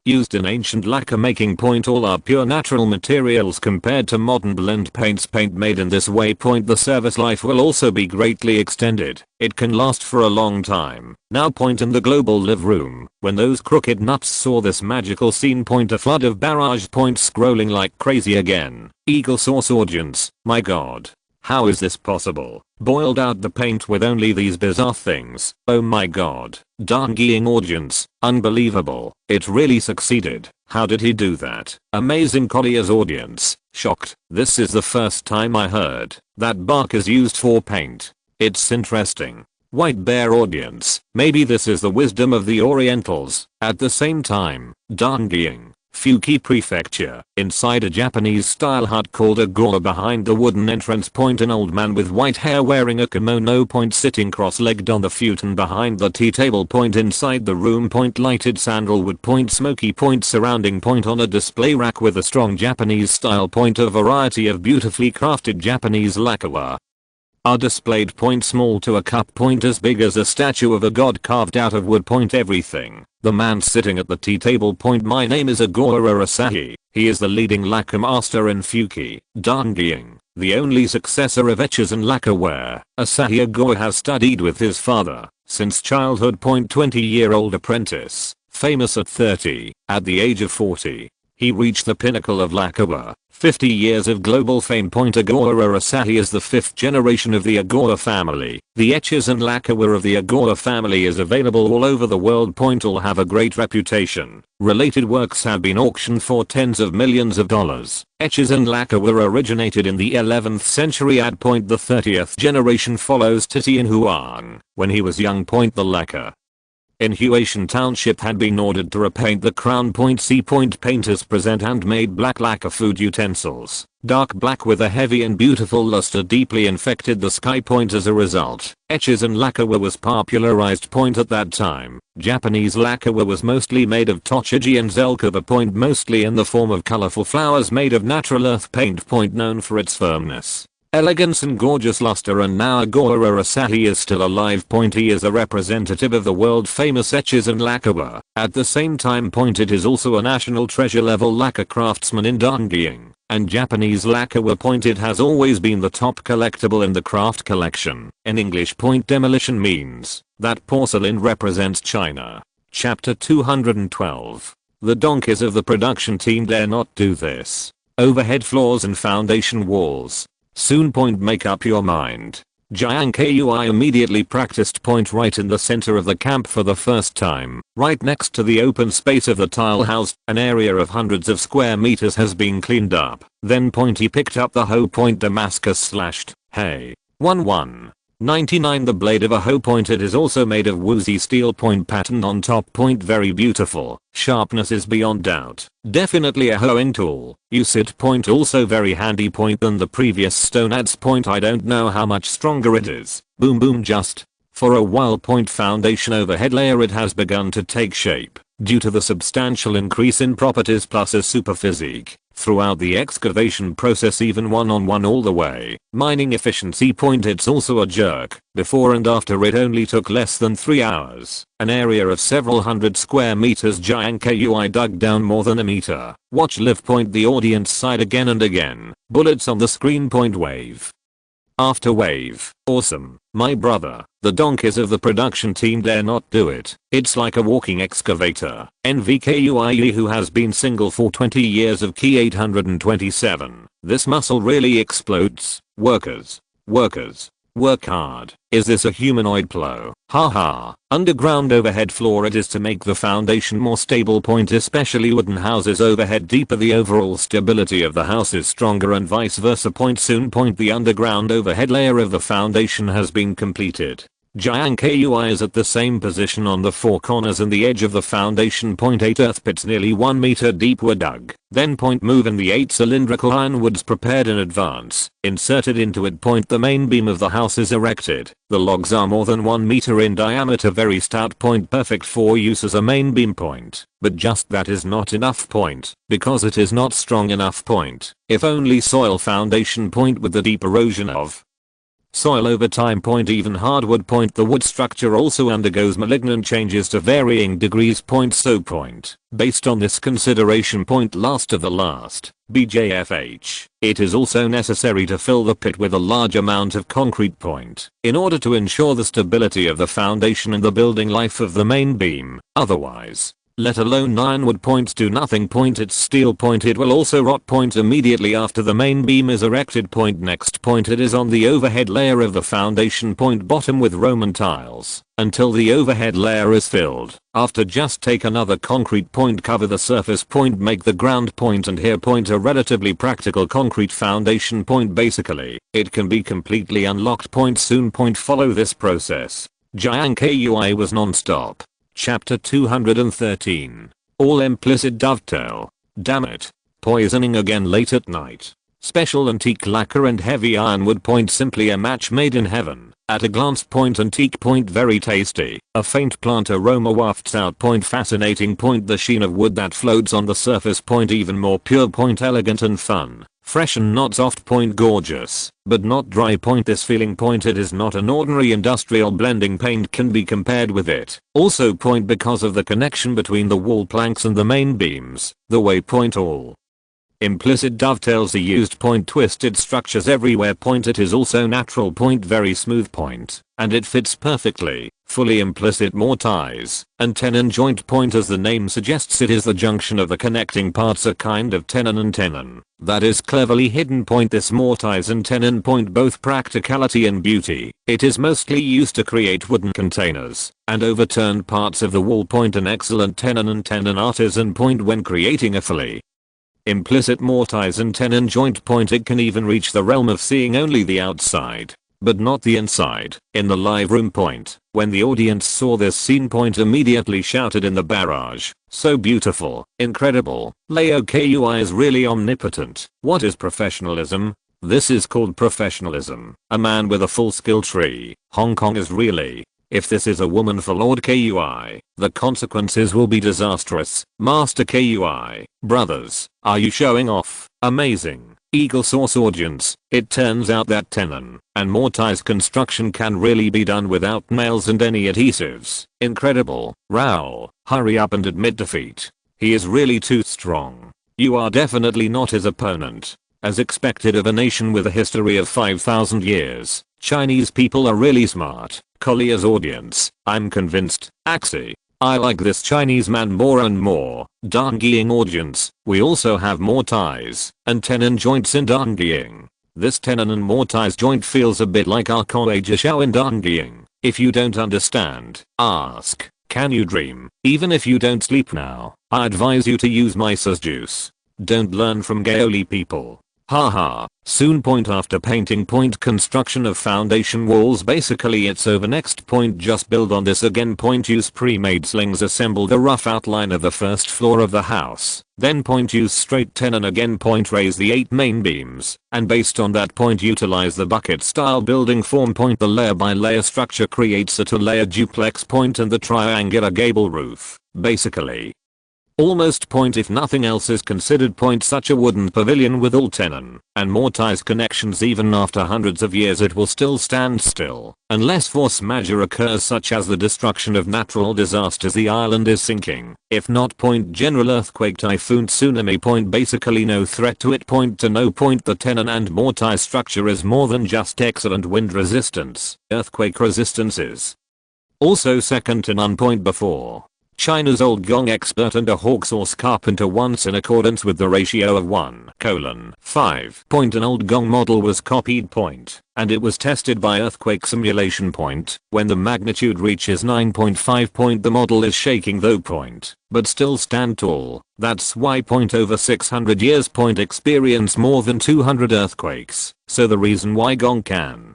Used in ancient lacquer making point all are pure natural materials compared to modern blend paints paint made in this way point the service life will also be greatly extended. It can last for a long time. Now point in the global live room. When those crooked nuts saw this magical scene point a flood of barrage points scrolling like crazy again. Eagle source audience, my god. How is this possible? Boiled out the paint with only these bizarre things. Oh my god. Darn-geeing audience. Unbelievable. It really succeeded. How did he do that? Amazing Collier's audience. Shocked. This is the first time I heard that bark is used for paint. It's interesting. White bear audience. Maybe this is the wisdom of the Orientals. At the same time, darn-geeing. Fuki Prefecture. Inside a Japanese style hut called agora behind the wooden entrance point an old man with white hair wearing a kimono point sitting cross-legged on the futon behind the tea table point inside the room point lighted sandalwood point smoky point surrounding point on a display rack with a strong Japanese style point a variety of beautifully crafted Japanese lacquerware. Are displayed point small to a cup point as big as a statue of a god carved out of wood point everything. The man sitting at the tea table point my name is Agora Asahi. He is the leading lacquer master in Fuki, Darn-geeing, the only successor of etchers and lacquerware. Asahi Agora has studied with his father since childhood point 20-year-old apprentice, famous at 30, at the age of 40. He reached the pinnacle of lacquerware. 50 years of global fame. Agora Asahi is the 5th generation of the Agora family. The etchers and lacquerware of the Agora family is available all over the world. All have a great reputation. Related works have been auctioned for tens of millions of dollars. Etchers and lacquerware originated in the 11th century. At point the 30th generation follows Titian Huang. When he was young. The lacquer in Huatian Township had been ordered to repaint the crown. C. Painters present handmade black lacquer food utensils. Dark black with a heavy and beautiful luster deeply infected the sky. As a result, etchers and lacquerware was popularized. At that time, Japanese lacquerware was mostly made of tochigi and zelkova. Mostly in the form of colorful flowers made of natural earth paint. Known for its firmness, elegance and gorgeous luster. And now Agora Asahi is still alive. He is a representative of the world famous etchers and lacquerware. At the same time. It is also a national treasure level lacquer craftsman in Darn-geeing and Japanese lacquerware. It has always been the top collectible in the craft collection. In English. Demolition means that porcelain represents China. Chapter 212. The donkeys of the production team dare not do this. Overhead floors and foundation walls. Soon. Make up your mind. Jiang Kui immediately practiced right in the center of the camp for the first time. Right next to the open space of the tile house, an area of hundreds of square meters has been cleaned up. Then he picked up the hoe. Damascus slashed. Hey. 1-1. 99. The blade of a hoe point. It is also made of woozy steel point pattern on top point. Very beautiful. Sharpness is beyond doubt. Definitely a hoeing tool. Use it point. Also very handy point than the previous stone adze point. I don't know how much stronger it is. Boom boom. Just for a while point foundation overhead layer. It has begun to take shape due to the substantial increase in properties plus a super physique throughout the excavation process, even one-on-one all the way. Mining efficiency point. It's also a jerk. Before and after it only took less than 3 hours. An area of several hundred square meters. Jiang Kui dug down more than a meter. Watch live point. The audience sighed again and again. Bullets on the screen point. Wave after wave. Awesome. My brother. The donkeys of the production team dare not do it. It's like a walking excavator. NVKUIE, who has been single for 20 years of key 827. This muscle really explodes. Workers. Workers. Work hard. Is this a humanoid plow? Haha. Underground overhead floor. It is to make the foundation more stable point, especially wooden houses overhead deeper. The overall stability of the house is stronger and vice versa point. Soon point. The underground overhead layer of the foundation has been completed. Jiang Kui is at the same position on the four corners and the edge of the foundation. Point 8 earth pits nearly 1 meter deep were dug. Then point move and the 8 cylindrical ironwoods prepared in advance, inserted into it. Point the main beam of the house is erected. The logs are more than 1 meter in diameter. Very stout point, perfect for use as a main beam point. But just that is not enough point, because it is not strong enough point. If only soil foundation point with the deep erosion of soil over time point. Even hardwood point. The wood structure also undergoes malignant changes to varying degrees point. So point based on this consideration point last of the last. BJFH. It is also necessary to fill the pit with a large amount of concrete point in order to ensure the stability of the foundation and the building life of the main beam. Otherwise, let alone ironwood points do nothing point. It's steel point. It will also rot point immediately after the main beam is erected. Point next point. It is on the overhead layer of the foundation point bottom with Roman tiles until the overhead layer is filled. After just take another concrete point, cover the surface point, make the ground point, and here point a relatively practical concrete foundation point. Basically, it can be completely unlocked point soon. Point follow this process. Jiang Kui was non-stop. Chapter 213. All implicit dovetail. Damn it. Poisoning again late at night. Special antique lacquer and heavy ironwood point. Simply a match made in heaven. At a glance point. Antique point. Very tasty. A faint plant aroma wafts out point. Fascinating point. The sheen of wood that floats on the surface point. Even more pure point. Elegant and fun. Fresh and not soft point. Gorgeous, but not dry point. This feeling point. It is not an ordinary industrial blending paint can be compared with it. Also point because of the connection between the wall planks and the main beams. The way point all implicit dovetails are used point. Twisted structures everywhere point. It is also natural point. Very smooth point. And it fits perfectly. Fully implicit mortise and tenon joint point. As the name suggests, it is the junction of the connecting parts, a kind of tenon and tenon that is cleverly hidden point. This mortise and tenon point both practicality and beauty. It is mostly used to create wooden containers and overturned parts of the wall point. An excellent tenon and tenon artisan point when creating a fully implicit mortise and tenon joint point. It can even reach the realm of seeing only the outside, but not the inside. In the live room point, when the audience saw this scene point immediately shouted in the barrage, so beautiful, incredible, Leo Kui is really omnipotent. What is professionalism? This is called professionalism. A man with a full skill tree. Hong Kong is really. If this is a woman for Lord Kui, the consequences will be disastrous. Master Kui, brothers, are you showing off? Amazing. Eagle source audience. It turns out that tenon and mortise construction can really be done without nails and any adhesives. Incredible. Raoul, hurry up and admit defeat. He is really too strong. You are definitely not his opponent. As expected of a nation with a history of 5,000 years, Chinese people are really smart. Collier's audience, I'm convinced. Axie, I like this Chinese man more and more. Donggying audience, we also have mortise and tenon joints in Donggying. This tenon and mortise joint feels a bit like our Koajishao in Donggying. If you don't understand, ask. Can you dream? Even if you don't sleep now, I advise you to use Mises juice. Don't learn from Gaoli people. Haha, soon point after painting point construction of foundation walls basically it's over next point just build on this again point use pre-made slings assemble the rough outline of the first floor of the house, then point use straight tenon again point raise the 8 main beams, and based on that point utilize the bucket style building form point the layer by layer structure creates a 2-layer duplex point and the triangular gable roof, basically. Almost point if nothing else is considered point such a wooden pavilion with all tenon and mortise connections even after hundreds of years it will still stand still unless force majeure occurs such as the destruction of natural disasters the island is sinking. If not point general earthquake typhoon tsunami point basically no threat to it point to no point the tenon and mortise structure is more than just excellent wind resistance, earthquake resistance is also second to none point before. China's old gong expert and a Hawksauce carpenter once in accordance with the ratio of 1:5 point an old gong model was copied point, and it was tested by earthquake simulation point, when the magnitude reaches 9.5 point the model is shaking though point, but still stand tall, that's why point over 600 years point experience more than 200 earthquakes, so the reason why gong can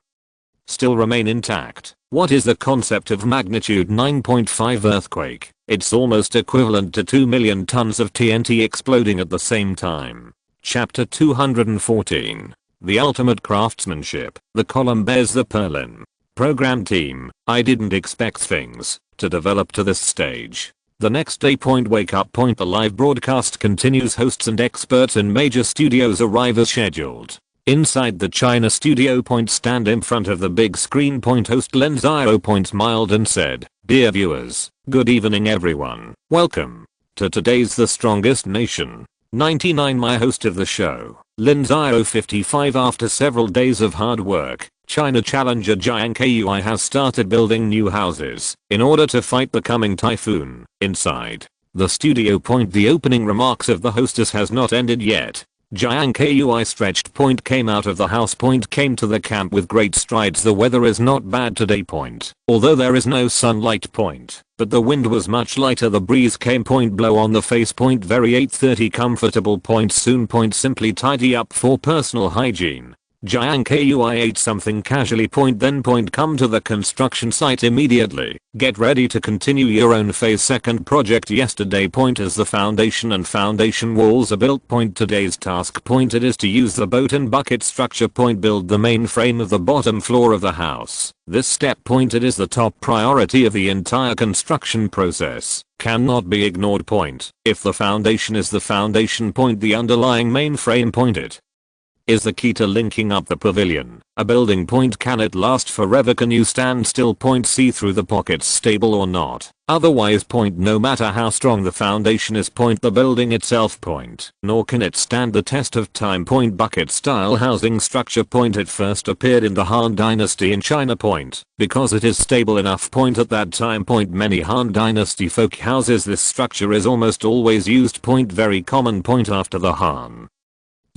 still remain intact. What is the concept of magnitude 9.5 earthquake? It's almost equivalent to 2 million tons of TNT exploding at the same time. Chapter 214. The ultimate craftsmanship. The column bears the purlin. Program team, I didn't expect things to develop to this stage. The next day point wake up point the live broadcast continues hosts and experts in major studios arrive as scheduled. Inside the China studio point stand in front of the big screen point host Lin Zhao point smiled and said, "Dear viewers, good evening everyone. Welcome to today's The Strongest Nation 99 my host of the show, Lin Zhao 55 after several days of hard work, China challenger Jiang Kui has started building new houses in order to fight the coming typhoon. Inside the studio point the opening remarks of the hostess has not ended yet. Jiang Kui stretched point came out of the house point came to the camp with great strides the weather is not bad today point, although there is no sunlight point, but the wind was much lighter the breeze came point blow on the face point very 8:30 comfortable point soon point simply tidy up for personal hygiene. Jiang Kui ate something casually point then point come to the construction site immediately. Get ready to continue your own phase second project yesterday point as the foundation and foundation walls are built point today's task point it is to use the boat and bucket structure point build the main frame of the bottom floor of the house. This step point it is the top priority of the entire construction process. Cannot be ignored point. If the foundation is the foundation point the underlying main frame point it is the key to linking up the pavilion. A building point can it last forever can you stand still point see through the pockets stable or not. Otherwise point no matter how strong the foundation is point the building itself point. Nor can it stand the test of time point bucket style housing structure point it first appeared in the Han Dynasty in China point. Because it is stable enough point at that time point many Han Dynasty folk houses this structure is almost always used point very common point after the Han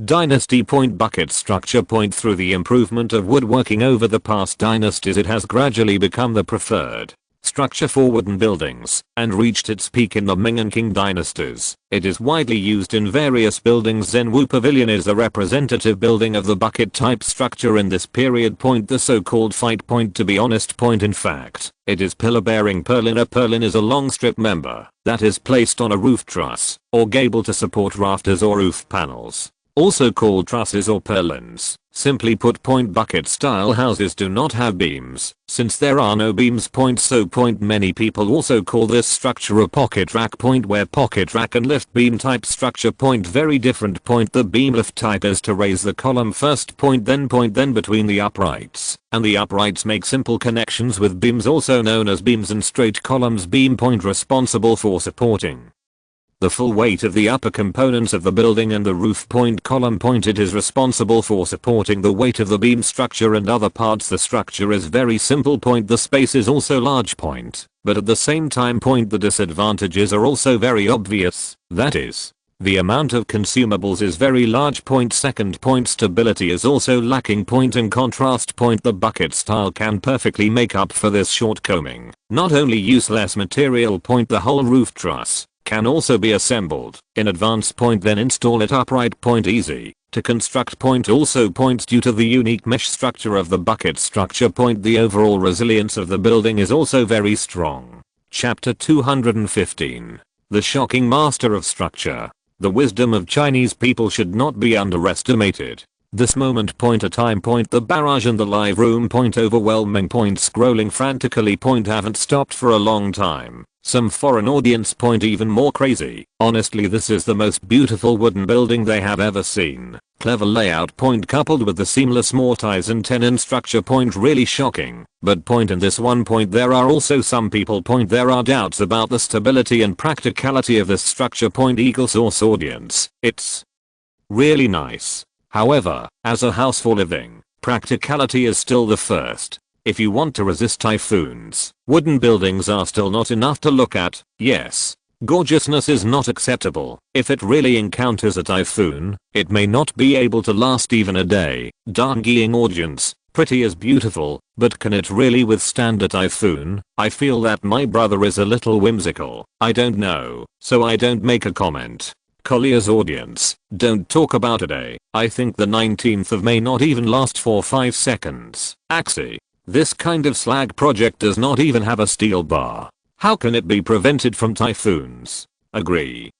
Dynasty point bucket structure point through the improvement of woodworking over the past dynasties it has gradually become the preferred structure for wooden buildings and reached its peak in the Ming and Qing dynasties. It is widely used in various buildings. Zhenwu Pavilion is a representative building of the bucket type structure in this period point the so-called fight point to be honest point in fact it is pillar bearing purlin. A purlin is a long strip member that is placed on a roof truss or gable to support rafters or roof panels. Also called trusses or purlins. Simply put point bucket style houses do not have beams. Since there are no beams point so point many people also call this structure a pocket rack point where pocket rack and lift beam type structure point very different point the beam lift type is to raise the column first point then between the uprights and the uprights make simple connections with beams also known as beams and straight columns beam point responsible for supporting the full weight of the upper components of the building and the roof point column point it is responsible for supporting the weight of the beam structure and other parts the structure is very simple point the space is also large point, but at the same time point the disadvantages are also very obvious, that is, the amount of consumables is very large point second point stability is also lacking point in contrast point the bucket style can perfectly make up for this shortcoming. Not only use less material point the whole roof truss can also be assembled in advance point then install it upright point easy. To construct point also points due to the unique mesh structure of the bucket structure point the overall resilience of the building is also very strong. Chapter 215. The shocking master of structure. The wisdom of Chinese people should not be underestimated. This moment point a time point the barrage and the live room point overwhelming point scrolling frantically point haven't stopped for a long time. Some foreign audience point even more crazy. Honestly this is the most beautiful wooden building they have ever seen. Clever layout point coupled with the seamless mortise and tenon structure point really shocking. But point in this one point there are also some people point there are doubts about the stability and practicality of this structure point equal source audience. It's really nice. However, as a house for living, practicality is still the first. If you want to resist typhoons, wooden buildings are still not enough to look at. Yes, gorgeousness is not acceptable. If it really encounters a typhoon, it may not be able to last even a day. Darn audience, pretty is beautiful, but can it really withstand a typhoon? I feel that my brother is a little whimsical. I don't know, so I don't make a comment. Collier's audience, don't talk about a day. I think the 19th of May not even last for 5 seconds. Axie. This kind of slag project does not even have a steel bar. How can it be prevented from typhoons? Agree.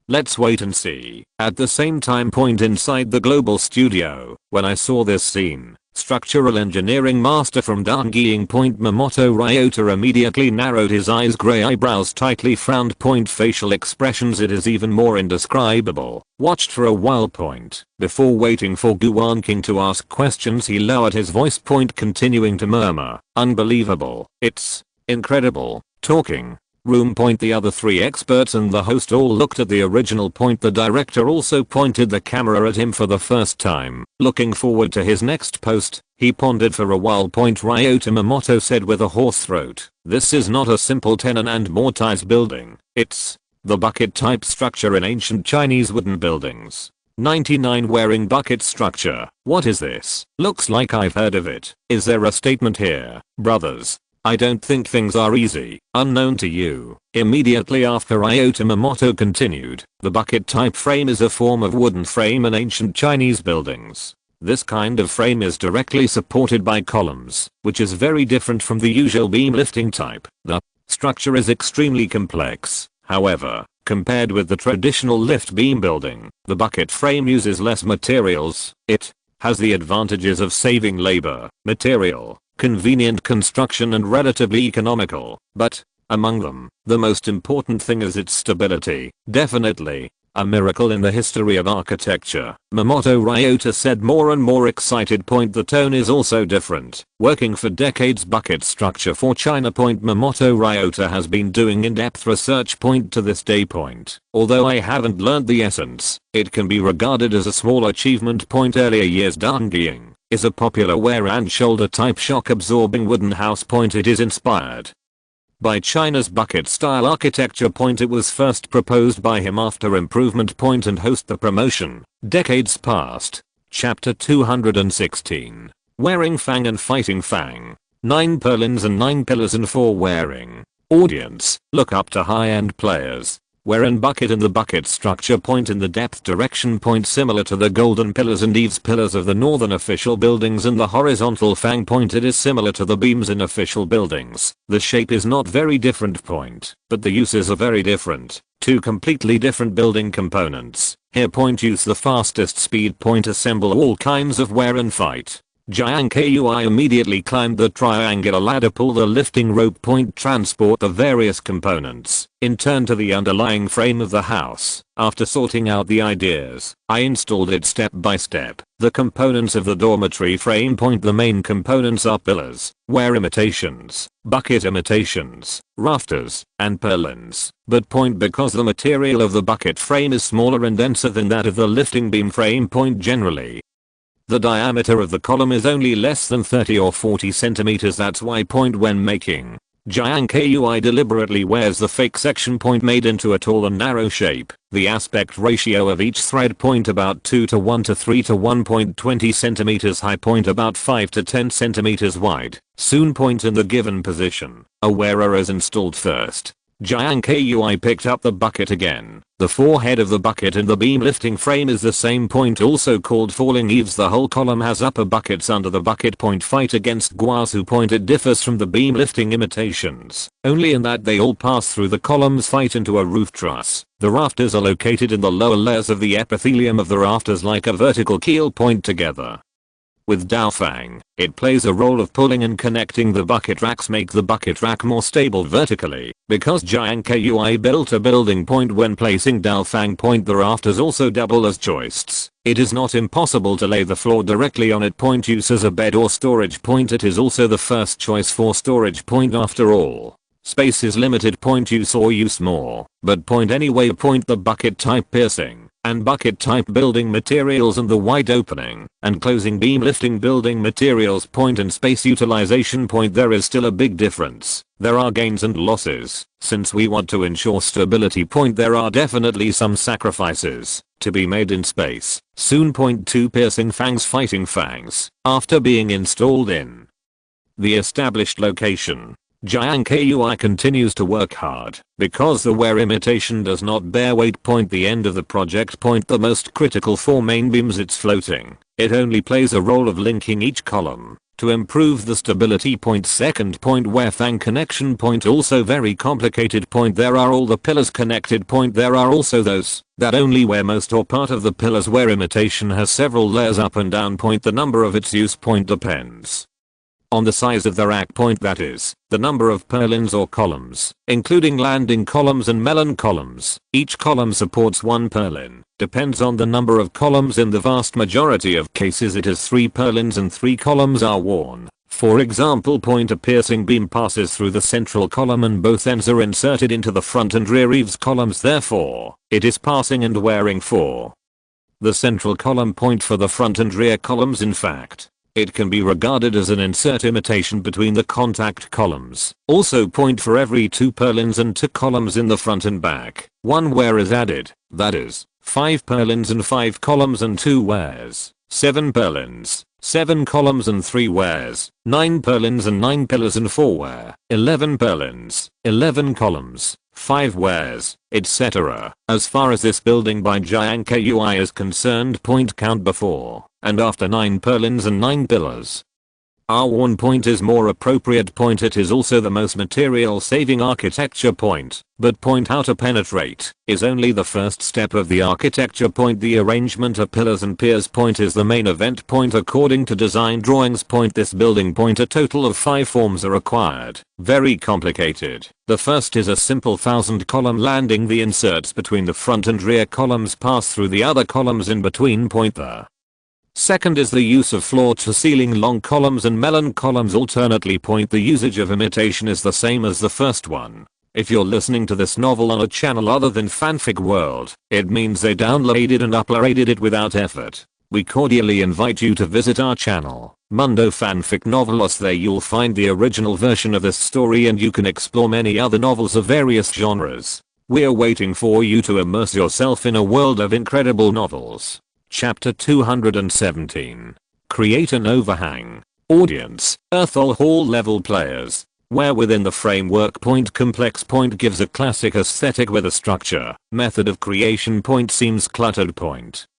Let's wait and see. At the same time point inside the global studio, when I saw this scene, structural engineering master from Dongyeong point Mamoto Ryota immediately narrowed his eyes, gray eyebrows tightly frowned point facial expressions it is even more indescribable. Watched for a while point. Before waiting for Guan King to ask questions he lowered his voice point continuing to murmur. Unbelievable. It's incredible. Talking. Room point the other 3 experts and the host all looked at the original point the director also pointed the camera at him for the first time. Looking forward to his next post, he pondered for a while point Ryota Mamoto said with a hoarse throat. This is not a simple tenon and mortise building. It's the bucket type structure in ancient Chinese wooden buildings. 99 wearing bucket structure. What is this? Looks like I've heard of it. Is there a statement here, brothers? I don't think things are easy. Unknown to you. Immediately after Ryota Mamoto continued, the bucket type frame is a form of wooden frame in ancient Chinese buildings. This kind of frame is directly supported by columns, which is very different from the usual beam lifting type. The structure is extremely complex. However, compared with the traditional lift beam building, the bucket frame uses less materials. It has the advantages of saving labor, material, convenient construction and relatively economical, but, among them, the most important thing is its stability. Definitely, a miracle in the history of architecture. Mamoto Ryota said more and more excited point the tone is also different. Working for decades bucket structure for China point Mamoto Ryota has been doing in-depth research point to this day point. Although I haven't learned the essence, it can be regarded as a small achievement point earlier years Dongyeong is a popular wear and shoulder type shock absorbing wooden house point it is inspired by China's bucket style architecture point it was first proposed by him after improvement point and host the promotion. Decades passed. Chapter 216. Wearing Fang and Fighting Fang. 9 purlins and 9 pillars and 4 wearing. Audience, look up to high-end players. Wherein bucket and the bucket structure point in the depth direction point similar to the golden pillars and eaves pillars of the northern official buildings and the horizontal fang point it is similar to the beams in official buildings. The shape is not very different point, but the uses are very different. 2 completely different building components. Here point use the fastest speed point assemble all kinds of wear and fight. Jiang Kui immediately climbed the triangular ladder pull the lifting rope point transport the various components, in turn to the underlying frame of the house. After sorting out the ideas, I installed it step by step. The components of the dormitory frame point the main components are pillars, wear imitations, bucket imitations, rafters, and purlins. But point because the material of the bucket frame is smaller and denser than that of the lifting beam frame point generally. The diameter of the column is only less than 30 or 40 centimeters. That's why point when making Jiang Kui deliberately wears the fake section point made into a tall and narrow shape. The aspect ratio of each thread point about 2 to 1 to 3 to 1.20 centimeters high point about 5 to 10 centimeters wide. Soon point in the given position. A wearer is installed first. Jiang Kui picked up the bucket again. The forehead of the bucket and the beam lifting frame is the same point, also called falling eaves. The whole column has upper buckets under the bucket. Fight against Guasu. It differs from the beam lifting imitations only in that they all pass through the columns. Fight into a roof truss. The rafters are located in the lower layers of the epithelium of the rafters like a vertical keel. Together with Daofang, it plays a role of pulling and connecting the bucket racks, make the bucket rack more stable vertically. Because Jiang Kui built a building. When placing Daofang, the rafters also double as joists. It is not impossible to lay the floor directly on it. Use as a bed or storage. It is also the first choice for storage. After all, space is limited. Use or use more, but anyway. The bucket type piercing and bucket type building materials and the wide opening and closing beam lifting building materials. And space utilization. There is still a big difference. There are gains and losses. Since we want to ensure stability. There are definitely some sacrifices to be made in space. Soon. 2 Piercing fangs. Fighting fangs after being installed in the established location. Jiang Kui continues to work hard because the wear imitation does not bear weight. The end of the project. The most critical 4 main beams. It's floating. It only plays a role of linking each column to improve the stability. Second wear fang connection. Also very complicated. There are all the pillars connected. There are also those that only wear most or part of the pillars. Where imitation has several layers up and down. The number of its use. Depends on the size of the rack. That is, the number of purlins or columns, including landing columns and melon columns. Each column supports 1 purlin. Depends on the number of columns. In the vast majority of cases it is 3 purlins and 3 columns are worn. For example, a piercing beam passes through the central column and both ends are inserted into the front and rear eaves columns. Therefore, it is passing and wearing for the central column. For the front and rear columns. In fact, it can be regarded as an insert imitation between the contact columns. Also, for every 2 purlins and 2 columns in the front and back, 1 wear is added. That is, 5 purlins and 5 columns and 2 wears. 7 purlins, 7 columns and 3 wears. 9 purlins and 9 pillars and 4 wear. 11 purlins, 11 columns, 5 wears, etc. As far as this building by Jiang Kui is concerned. Count before and after 9 purlins and 9 pillars are worn. Is more appropriate. It is also the most material saving architecture. But how to penetrate is only the first step of the architecture. The arrangement of pillars and piers. Is the main event. According to design drawings. This building. A total of 5 forms are required. Very complicated. The first is a simple 1000 column landing. The inserts between the front and rear columns pass through the other columns in between. The second is the use of floor to ceiling long columns and melon columns alternately. The usage of imitation is the same as the first one. If you're listening to this novel on a channel other than Fanfic World, it means they downloaded and uploaded it without effort. We cordially invite you to visit our channel, Mundo Fanfic Novelos. There you'll find the original version of this story and you can explore many other novels of various genres. We're waiting for you to immerse yourself in a world of incredible novels. Chapter 217. Create an overhang. Audience, Earthall Hall level players. Where within the framework. Complex. Gives a classic aesthetic with a structure. Method of creation. Seems cluttered.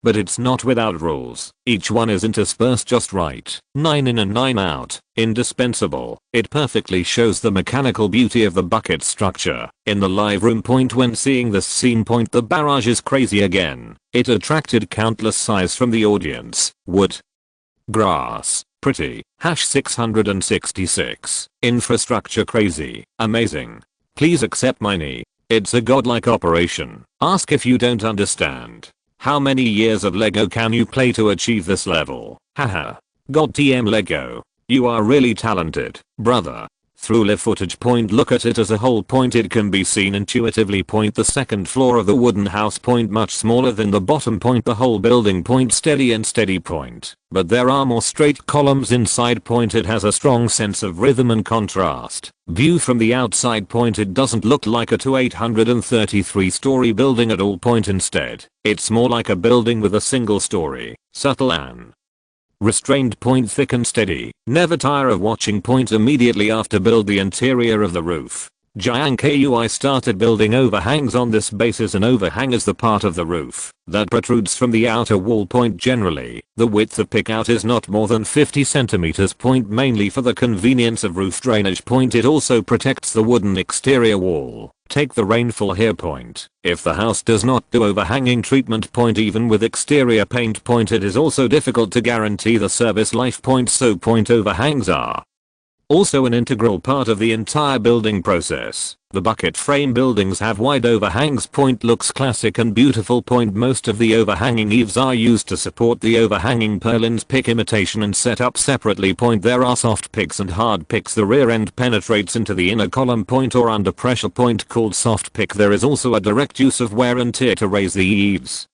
But it's not without rules. Each one is interspersed just right. 9 in and 9 out. Indispensable. It perfectly shows the mechanical beauty of the bucket structure. In the live room. When seeing this scene. The barrage is crazy again. It attracted countless sighs from the audience. Wood. Grass. Pretty. #666. Infrastructure crazy. Amazing. Please accept my knee. It's a godlike operation. Ask if you don't understand. How many years of Lego can you play to achieve this level? Haha. Goddamn Lego. You are really talented, brother. Through live footage. Look at it as a whole. It can be seen intuitively. The second floor of the wooden house. Much smaller than the bottom. The whole building. Steady and steady. But there are more straight columns inside. It has a strong sense of rhythm and contrast. View from the outside. It doesn't look like a 833-story building at all. Instead, it's more like a building with a single story. Subtle and restrained. Thick and steady. Never tire of watching. Immediately after build the interior of the roof. Jiang Kui started building overhangs on this basis. An overhang is the part of the roof that protrudes from the outer wall. Generally, the width of pickout is not more than 50 centimeters. Mainly for the convenience of roof drainage. It also protects the wooden exterior wall. Take the rainfall here. If the house does not do overhanging treatment. Even with exterior paint. It is also difficult to guarantee the service life. So overhangs are also an integral part of the entire building process. The bucket frame buildings have wide overhangs. Looks classic and beautiful. Most of the overhanging eaves are used to support the overhanging purlins. Pick imitation and set up separately. There are soft picks and hard picks. The rear end penetrates into the inner column. Or under pressure. Called soft pick. There is also a direct use of wear and tear to raise the eaves,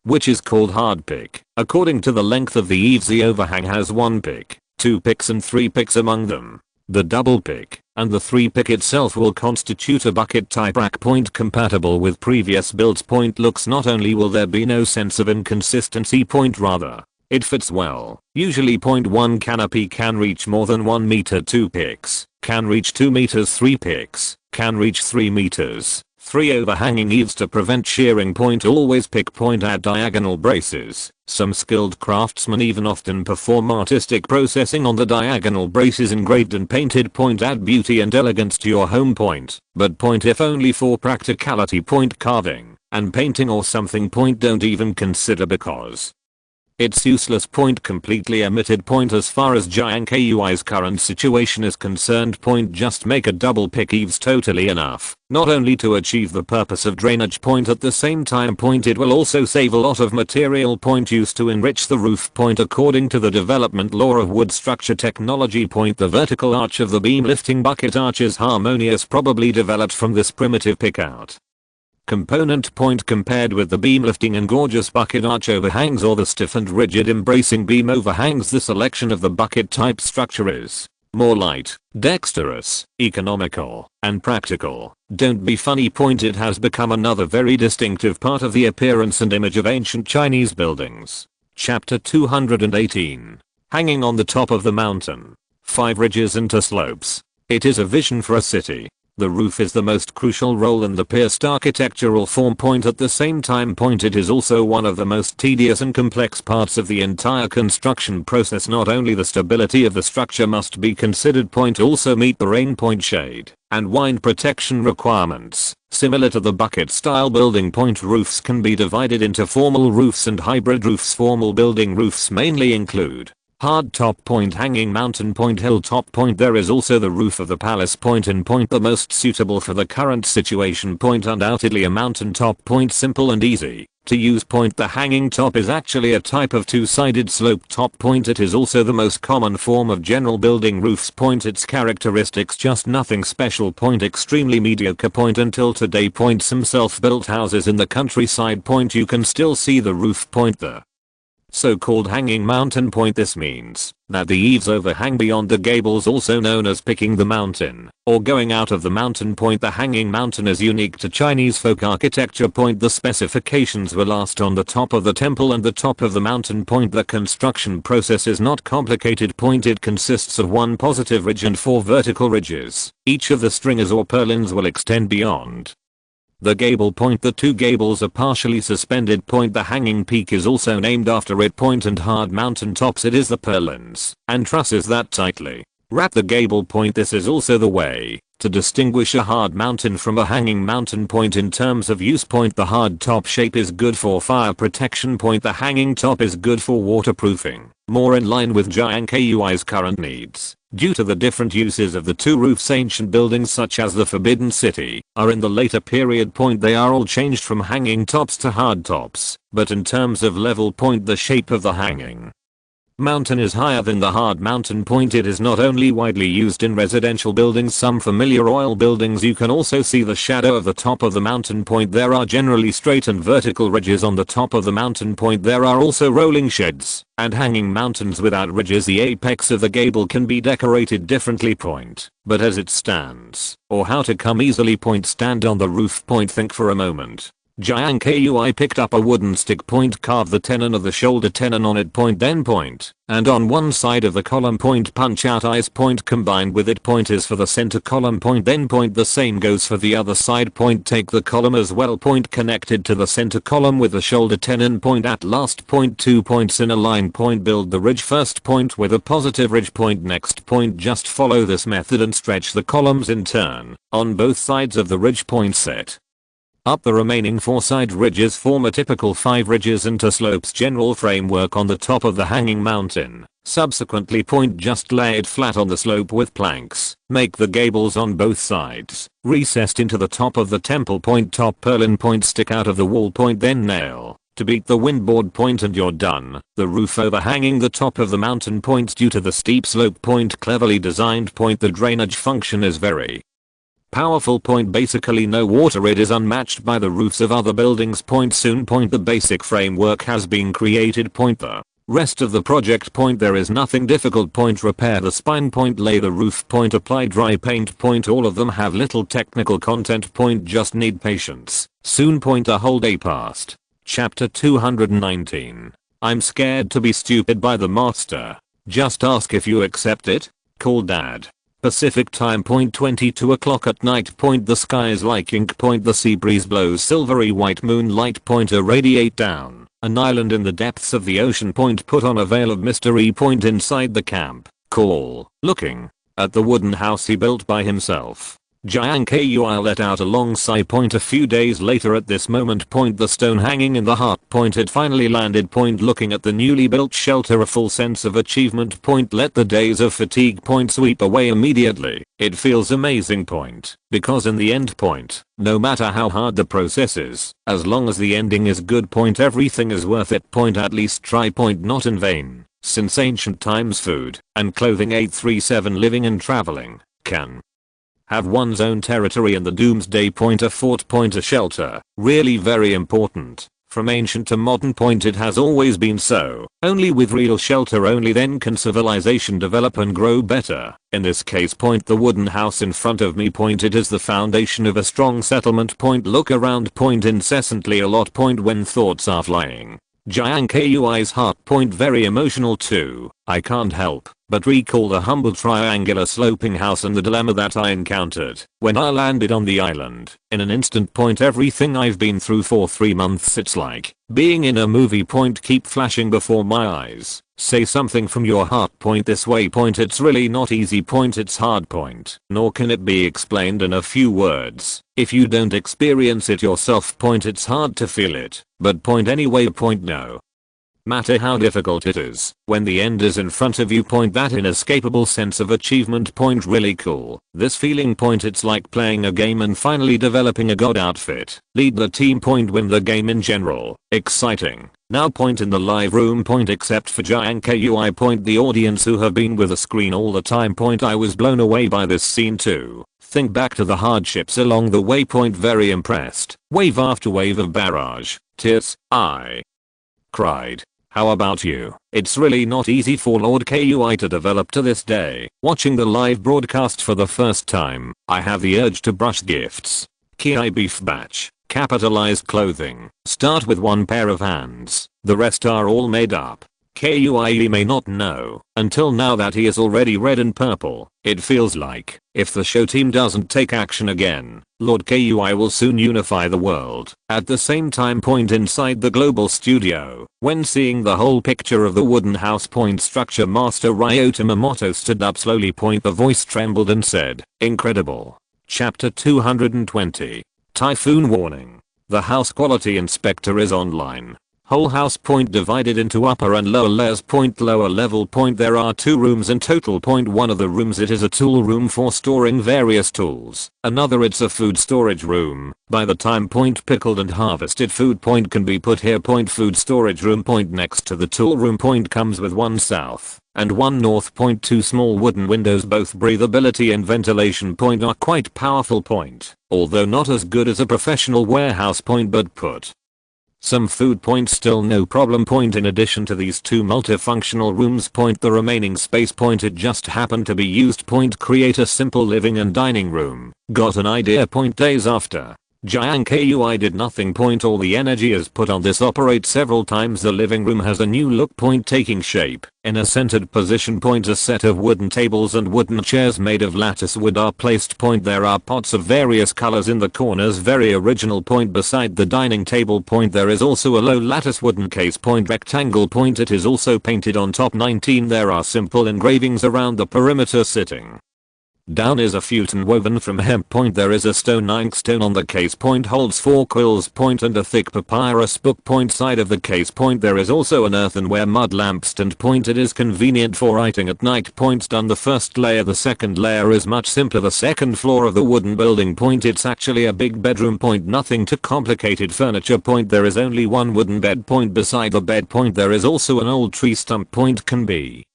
which is called hard pick. According to the length of the eaves, the overhang has 1 pick, 2 picks and 3 picks among them. The double pick and the 3 pick itself will constitute a bucket type rack. Compatible with previous builds. Looks not only will there be no sense of inconsistency. Rather, it fits well. Usually. 1 canopy can reach more than 1 meter. 2 picks can reach 2 meters. 3 picks can reach 3 meters. 3 overhanging eaves to prevent shearing. Always pick. Add diagonal braces. Some skilled craftsmen even often perform artistic processing on the diagonal braces, engraved and painted. Add beauty and elegance to your home. But if only for practicality. Carving and painting or something. Don't even consider, because it's useless. Completely omitted. As far as Jiang Kui's current situation is concerned. Just make a double pick eaves. Totally enough. Not only to achieve the purpose of drainage. At the same time. It will also save a lot of material. Used to enrich the roof. According to the development law of wood structure technology. The vertical arch of the beam lifting bucket arch is harmonious, probably developed from this primitive pickout component. Compared with the beam lifting and gorgeous bucket arch overhangs or the stiff and rigid embracing beam overhangs, the selection of the bucket type structure is more light, dexterous, economical, and practical. Don't be funny. It has become another very distinctive part of the appearance and image of ancient Chinese buildings. Chapter 218. Hanging on the top of the mountain. 5 ridges into slopes. It is a vision for a city. The roof is the most crucial role in the pierced architectural form. At the same time. It is also one of the most tedious and complex parts of the entire construction process. Not only the stability of the structure must be considered. Also meet the rain, shade, and wind protection requirements. Similar to the bucket style building. Roofs can be divided into formal roofs and hybrid roofs. Formal building roofs mainly include hard top. Hanging mountain. Hilltop. There is also the roof of the palace. The most suitable for the current situation. Undoubtedly a mountain top. Simple and easy to use. The hanging top is actually a type of 2-sided slope top. It is also the most common form of general building roofs. Its characteristics just nothing special. Extremely mediocre. Until today. Some self-built houses in the countryside. You can still see the roof. The so-called hanging mountain. This means that the eaves overhang beyond the gables, also known as picking the mountain or going out of the mountain. The hanging mountain is unique to Chinese folk architecture. The specifications were last on the top of the temple and the top of the mountain. The construction process is not complicated. It consists of 1 positive ridge and 4 vertical ridges. Each of the stringers or purlins will extend beyond the gable. The 2 gables are partially suspended. The hanging peak is also named after it. And hard mountain tops. It is the purlins and trusses that tightly wrap the gable. This is also the way to distinguish a hard mountain from a hanging mountain. In terms of use. The hard top shape is good for fire protection. The hanging top is good for waterproofing, more in line with Jiang Kui's current needs. Due to the different uses of the 2 roofs, ancient buildings such as the Forbidden City are in the later period. They are all changed from hanging tops to hard tops, but in terms of level. The shape of the hanging mountain is higher than the hard mountain. It is not only widely used in residential buildings, some familiar oil buildings. You can also see the shadow of the top of the mountain. There are generally straight and vertical ridges on the top of the mountain. There are also rolling sheds and hanging mountains without ridges. The apex of the gable can be decorated differently. But as it stands, or how to come easily. Stand on the roof. Think for a moment. Jiang Kui picked up a wooden stick point, carved the tenon of the shoulder tenon on it point, then point, and on one side of the column point punch out eyes point combined with it point is for the center column point, then point the same goes for the other side point, take the column as well point connected to the center column with the shoulder tenon point at last point 2 points in a line point, build the ridge first point with a positive ridge point next point, just follow this method and stretch the columns in turn on both sides of the ridge point, set up the remaining 4 side ridges, form a typical 5 ridges into slopes general framework on the top of the hanging mountain. Subsequently point just lay it flat on the slope with planks, make the gables on both sides, recessed into the top of the temple point, top purlin point stick out of the wall point, then nail to beat the windboard point and you're done. The roof overhanging the top of the mountain points due to the steep slope point, cleverly designed point. The drainage function is very powerful point, basically no water, it is unmatched by the roofs of other buildings point. Soon point the basic framework has been created point. The rest of the project point there is nothing difficult point. Repair the spine point, lay the roof point, apply dry paint point, all of them have little technical content point, just need patience. Soon point a whole day passed. Chapter 219. I'm scared to be stupid by the master. Just ask if you accept it. Call dad. Pacific time point 22 o'clock at night point, the sky is like ink point, the sea breeze blows silvery white moonlight point, irradiate down an island in the depths of the ocean point, put on a veil of mystery point inside the camp. Call. Looking at the wooden house he built by himself. Jiang Kui let out a long sigh point. A few days later at this moment point, the stone hanging in the heart point had finally landed point, looking at the newly built shelter a full sense of achievement point, let the days of fatigue point sweep away immediately. It feels amazing point, because in the end point, no matter how hard the process is, as long as the ending is good point, everything is worth it point, at least try point, not in vain. Since ancient times food and clothing 837 living and traveling can have one's own territory and the doomsday point, a fort point, a shelter, really very important. From ancient to modern point it has always been so. Only with real shelter only then can civilization develop and grow better. In this case point, the wooden house in front of me point, it is the foundation of a strong settlement point. Look around point incessantly a lot point when thoughts are flying. Jiang Kui's heart point very emotional too. I can't help but recall the humble triangular sloping house and the dilemma that I encountered when I landed on the island. In an instant point, everything I've been through for 3 months, it's like being in a movie point, keep flashing before my eyes. Say something from your heart point this way point, it's really not easy point, it's hard point, nor can it be explained in a few words. If you don't experience it yourself point, it's hard to feel it, but point anyway point, no matter how difficult it is, when the end is in front of you point, that inescapable sense of achievement point, really cool. This feeling point, it's like playing a game and finally developing a god outfit. Lead the team point, win the game in general. Exciting. Now point in the live room point, except for Jiang Kui point, the audience who have been with a screen all the time point, I was blown away by this scene too. Think back to the hardships along the way point, very impressed. Wave after wave of barrage. Tears. I cried. How about you? It's really not easy for Lord Kui to develop to this day. Watching the live broadcast for the first time, I have the urge to brush gifts. Ki beef batch. Capitalized clothing. Start with 1 pair of hands. The rest are all made up. Kui may not know until now that he is already red and purple. It feels like if the show team doesn't take action again, Lord Kui will soon unify the world. At the same time point, inside the global studio, when seeing the whole picture of the wooden house point structure, Master Ryota Mamoto stood up slowly point, the voice trembled and said, incredible. Chapter 220. Typhoon warning. The house quality inspector is online. Whole house point divided into upper and lower layers point, lower level point, there are 2 rooms in total point. One of the rooms, it is a tool room for storing various tools. Another, it's a food storage room. By the time point pickled and harvested food point can be put here point, food storage room point next to the tool room point comes with 1 south and 1 north point, 2 small wooden windows. Both breathability and ventilation point are quite powerful point, although not as good as a professional warehouse point, but put some food point still no problem point. In addition to these 2 multifunctional rooms point, the remaining space point, it just happened to be used point, create a simple living and dining room. Got an idea point. Days after Jiang Kui did nothing. All the energy is put on this operate several times. The living room has a new look. Taking shape. In a centered position. A set of wooden tables and wooden chairs made of lattice wood are placed. There are pots of various colors in the corners. Very original. Beside the dining table. There is also a low lattice wooden case. Rectangle. It is also painted on top. 19. There are simple engravings around the perimeter. Sitting down is a futon woven from hemp. There is a stone inkstone on the case. Holds 4 quills. And a thick papyrus book. Side of the case. There is also an earthenware mud lampstand. It is convenient for writing at night. Done the first layer. The second layer is much simpler. The second floor of the wooden building. It's actually a big bedroom. Nothing too complicated furniture. There is only one wooden bed. Beside the bed. There is also an old tree stump. Can be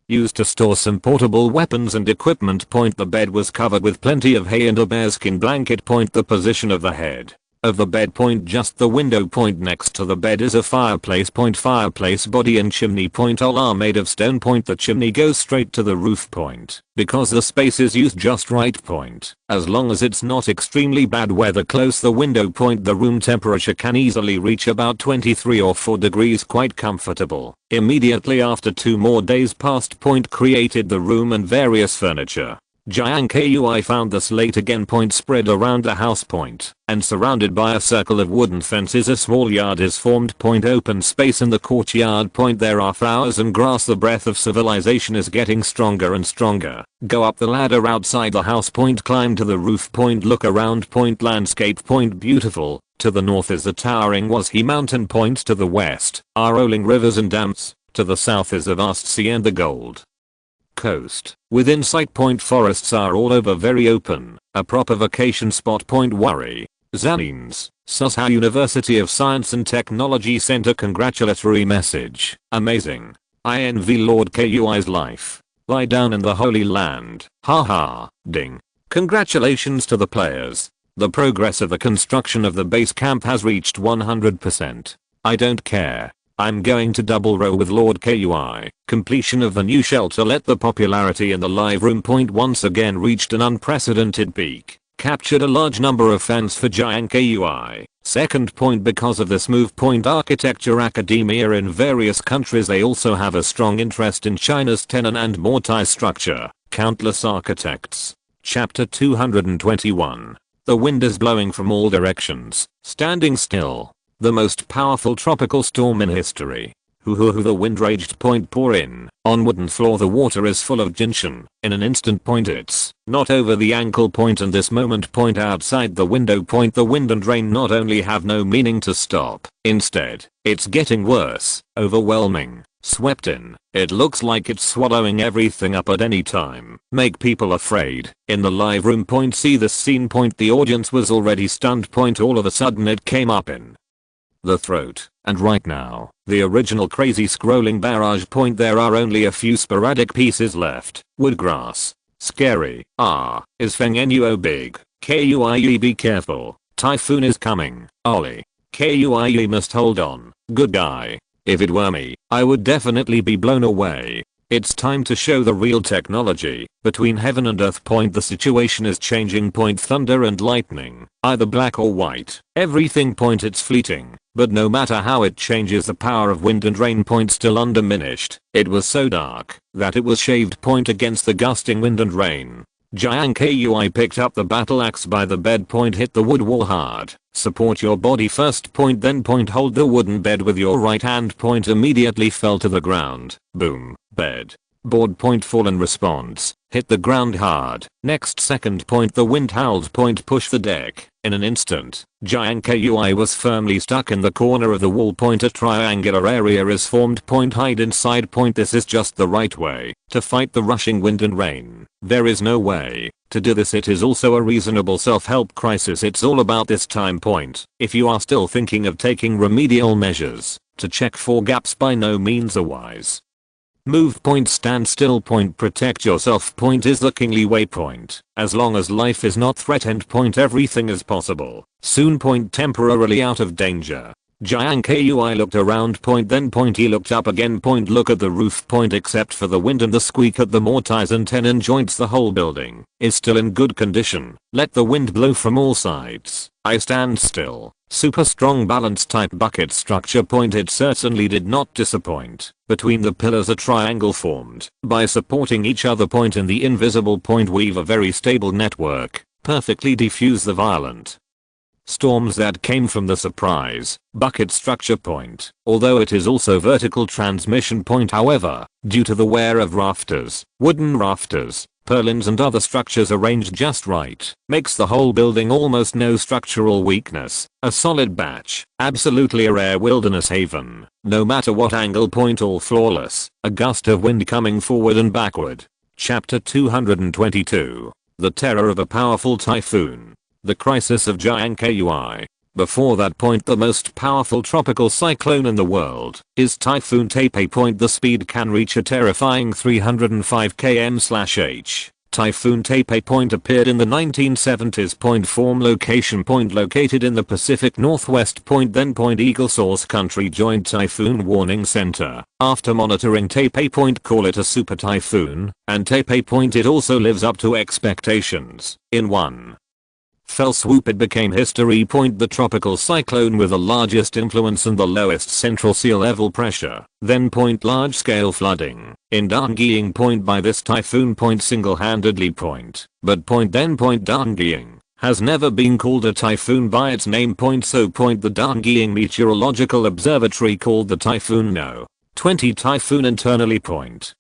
used to store some portable weapons and equipment. The bed was covered with plenty of hay and a bearskin blanket. The position of the head of the bed. Just the window. Next to the bed is a fireplace. Fireplace body and chimney. All are made of stone. The chimney goes straight to the roof. Because the space is used just right. As long as it's not extremely bad weather close the window. The room temperature can easily reach about 23 or 4 degrees. Quite comfortable. Immediately after 2 more days passed. Created the room and various furniture. Jiang Kui found the slate again. Spread around the house. And surrounded by a circle of wooden fences. A small yard is formed. Open space in the courtyard. There are flowers and grass. The breath of civilization is getting stronger and stronger. Go up the ladder outside the house. Climb to the roof. Look around. Landscape. Beautiful. To the north is the towering Wazhi mountain. To the west are rolling rivers and dams. To the south is a vast sea and the Gold Coast. Within sight. Forests are all over. Very open. A proper vacation spot. Worry. Zalines. Susha University of Science and Technology Center. Congratulatory message. Amazing. I envy Lord Kui's life. Lie down in the Holy Land. Haha. Ding. Congratulations to the players. The progress of the construction of the base camp has reached 100%. I don't care. I'm going to double row with Lord Kui. Completion of the new shelter. Let the popularity in the live room. Once again reached an unprecedented peak. Captured a large number of fans for Jiang Kui. Second. Because of this move. Architecture academia in various countries. They also have a strong interest in China's tenon and mortar structure. Countless architects. Chapter 221. The wind is blowing from all directions. Standing still. The most powerful tropical storm in history. The wind raged. Pour in. On wooden floor the water is full of jinshan. In an instant. It's not over the ankle. And this moment. Outside the window. The wind and rain not only have no meaning to stop. Instead, it's getting worse. Overwhelming. Swept in. It looks like it's swallowing everything up at any time. Make people afraid. In the live room. See this scene. The audience was already stunned. All of a sudden it came up in the throat, and right now, the original crazy scrolling barrage. There are only a few sporadic pieces left. Woodgrass. Scary. Is Feng Nuo big? Kui be careful. Typhoon is coming. Ollie. Kui must hold on. Good guy. If it were me, I would definitely be blown away. It's time to show the real technology. Between heaven and earth. The situation is changing. Thunder and lightning. Either black or white. Everything. It's fleeting. But no matter how it changes, the power of wind and rain. Still undiminished. It was so dark that it was shaved. Against the gusting wind and rain. Jiang Kui picked up the battle axe by the bed. Hit the wood wall hard. Support your body first. Then hold the wooden bed with your right hand. Immediately fell to the ground. Boom. Bed. Board. Fall in response. Hit the ground hard. Next second. The wind howled. Push the deck. In an instant, Jiang Kui was firmly stuck in the corner of the wall. A triangular area is formed. Hide inside. This is just the right way to fight the rushing wind and rain. There is no way to do this. It is also a reasonable self-help crisis. It's all about this time. If you are still thinking of taking remedial measures to check for gaps, by no means a wise move. Stand still. Protect yourself. Is the kingly way. As long as life is not threatened. Everything is possible. Soon. Temporarily out of danger. Jiang Kui looked around. Then he looked up again. Look at the roof. Except for the wind and the squeak at the mortise and tenon joints, the whole building is still in good condition. Let the wind blow from all sides. I stand still. Super strong balance type bucket structure. It certainly did not disappoint. Between the pillars a triangle formed by supporting each other. In the invisible weave a very stable network. Perfectly diffuse the violent storms that came from the surprise bucket structure. Although it is also vertical transmission. However, due to the wear of rafters, wooden rafters, purlins and other structures arranged just right, makes the whole building almost no structural weakness. A solid batch, absolutely a rare wilderness haven. No matter what angle. All flawless. A gust of wind coming forward and backward. Chapter 222. The terror of a powerful typhoon. The crisis of Jiang Kui. Before that the most powerful tropical cyclone in the world is Typhoon Taipei. The speed can reach a terrifying 305 km/h. Typhoon Taipei appeared in the 1970s. Form location. Located in the Pacific Northwest. Then Eagle Source country joined Typhoon Warning Center. After monitoring Taipei. Call it a super typhoon, and Taipei. It also lives up to expectations. In one fell swoop it became history. The tropical cyclone with the largest influence and the lowest central sea level pressure. Then large scale flooding in Dongyeong. By this typhoon. Single-handedly. But Dongyeong has never been called a typhoon by its name. So the Dongyeong Meteorological Observatory called the typhoon No. 20 typhoon internally.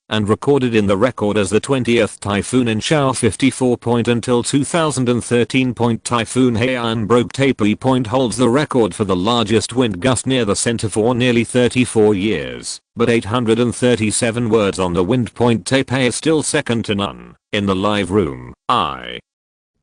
And recorded in the record as the 20th typhoon in Chao 54. Until 2013. Typhoon Haiyan broke Taipei. Holds the record for the largest wind gust near the center for nearly 34 years, but 837 words on the wind. Taipei is still second to none. In the live room, I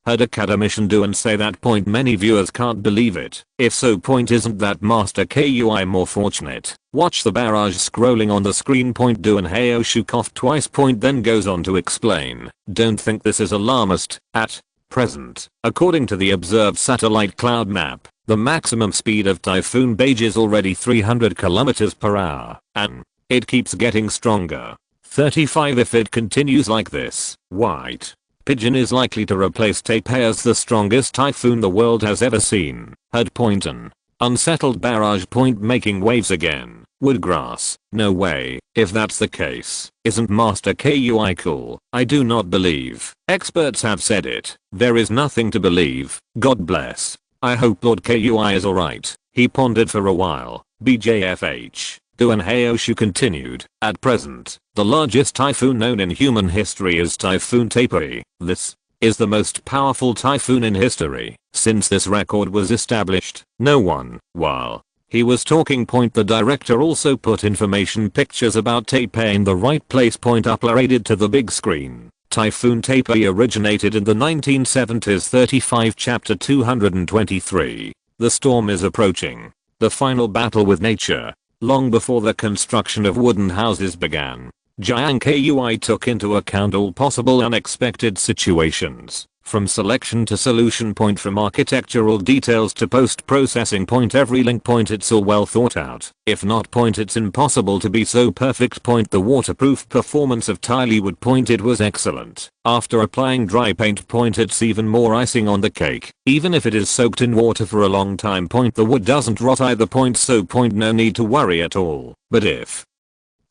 heard academician do and say that. Many viewers can't believe it. If so, isn't that Master Kui more fortunate? Watch the barrage scrolling on the screen. Do and Hayoshu coughed twice. Then goes on to explain. Don't think this is alarmist. At present, according to the observed satellite cloud map, the maximum speed of Typhoon Beige is already 300 km/h, and it keeps getting stronger. 35 if it continues like this. White Pigeon is likely to replace Taipei as the strongest typhoon the world has ever seen. Heard. An unsettled barrage. Making waves again. Woodgrass. No way. If that's the case, isn't Master Kui cool? I do not believe. Experts have said it. There is nothing to believe. God bless. I hope Lord Kui is alright. He pondered for a while. BJFH. Duan Hayoshu continued. At present, the largest typhoon known in human history is Typhoon Taipei. This is the most powerful typhoon in history. Since this record was established, no one, while he was talking. The director also put information pictures about Taipei in the right place. Uploaded to the big screen. Typhoon Taipei originated in the 1970s. 35 Chapter 223. The storm is approaching. The final battle with nature. Long before the construction of wooden houses began, Jiang Kui took into account all possible unexpected situations, from selection to solution. From architectural details to post-processing. Every link. It's all well thought out. If not. It's impossible to be so perfect. The waterproof performance of Tylewood. It was excellent. After applying dry paint. It's even more icing on the cake. Even if it is soaked in water for a long time. The wood doesn't rot either. So. No need to worry at all. But if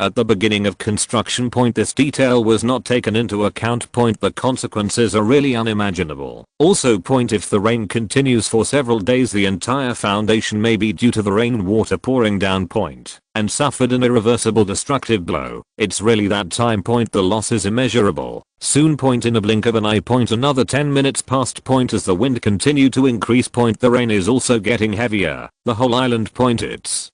at the beginning of construction. This detail was not taken into account. The consequences are really unimaginable. Also. If the rain continues for several days, the entire foundation may be due to the rainwater pouring down. And suffered an irreversible destructive blow. It's really that time. The loss is immeasurable. Soon. In a blink of an eye. Another 10 minutes passed. As the wind continued to increase. The rain is also getting heavier. The whole island. It's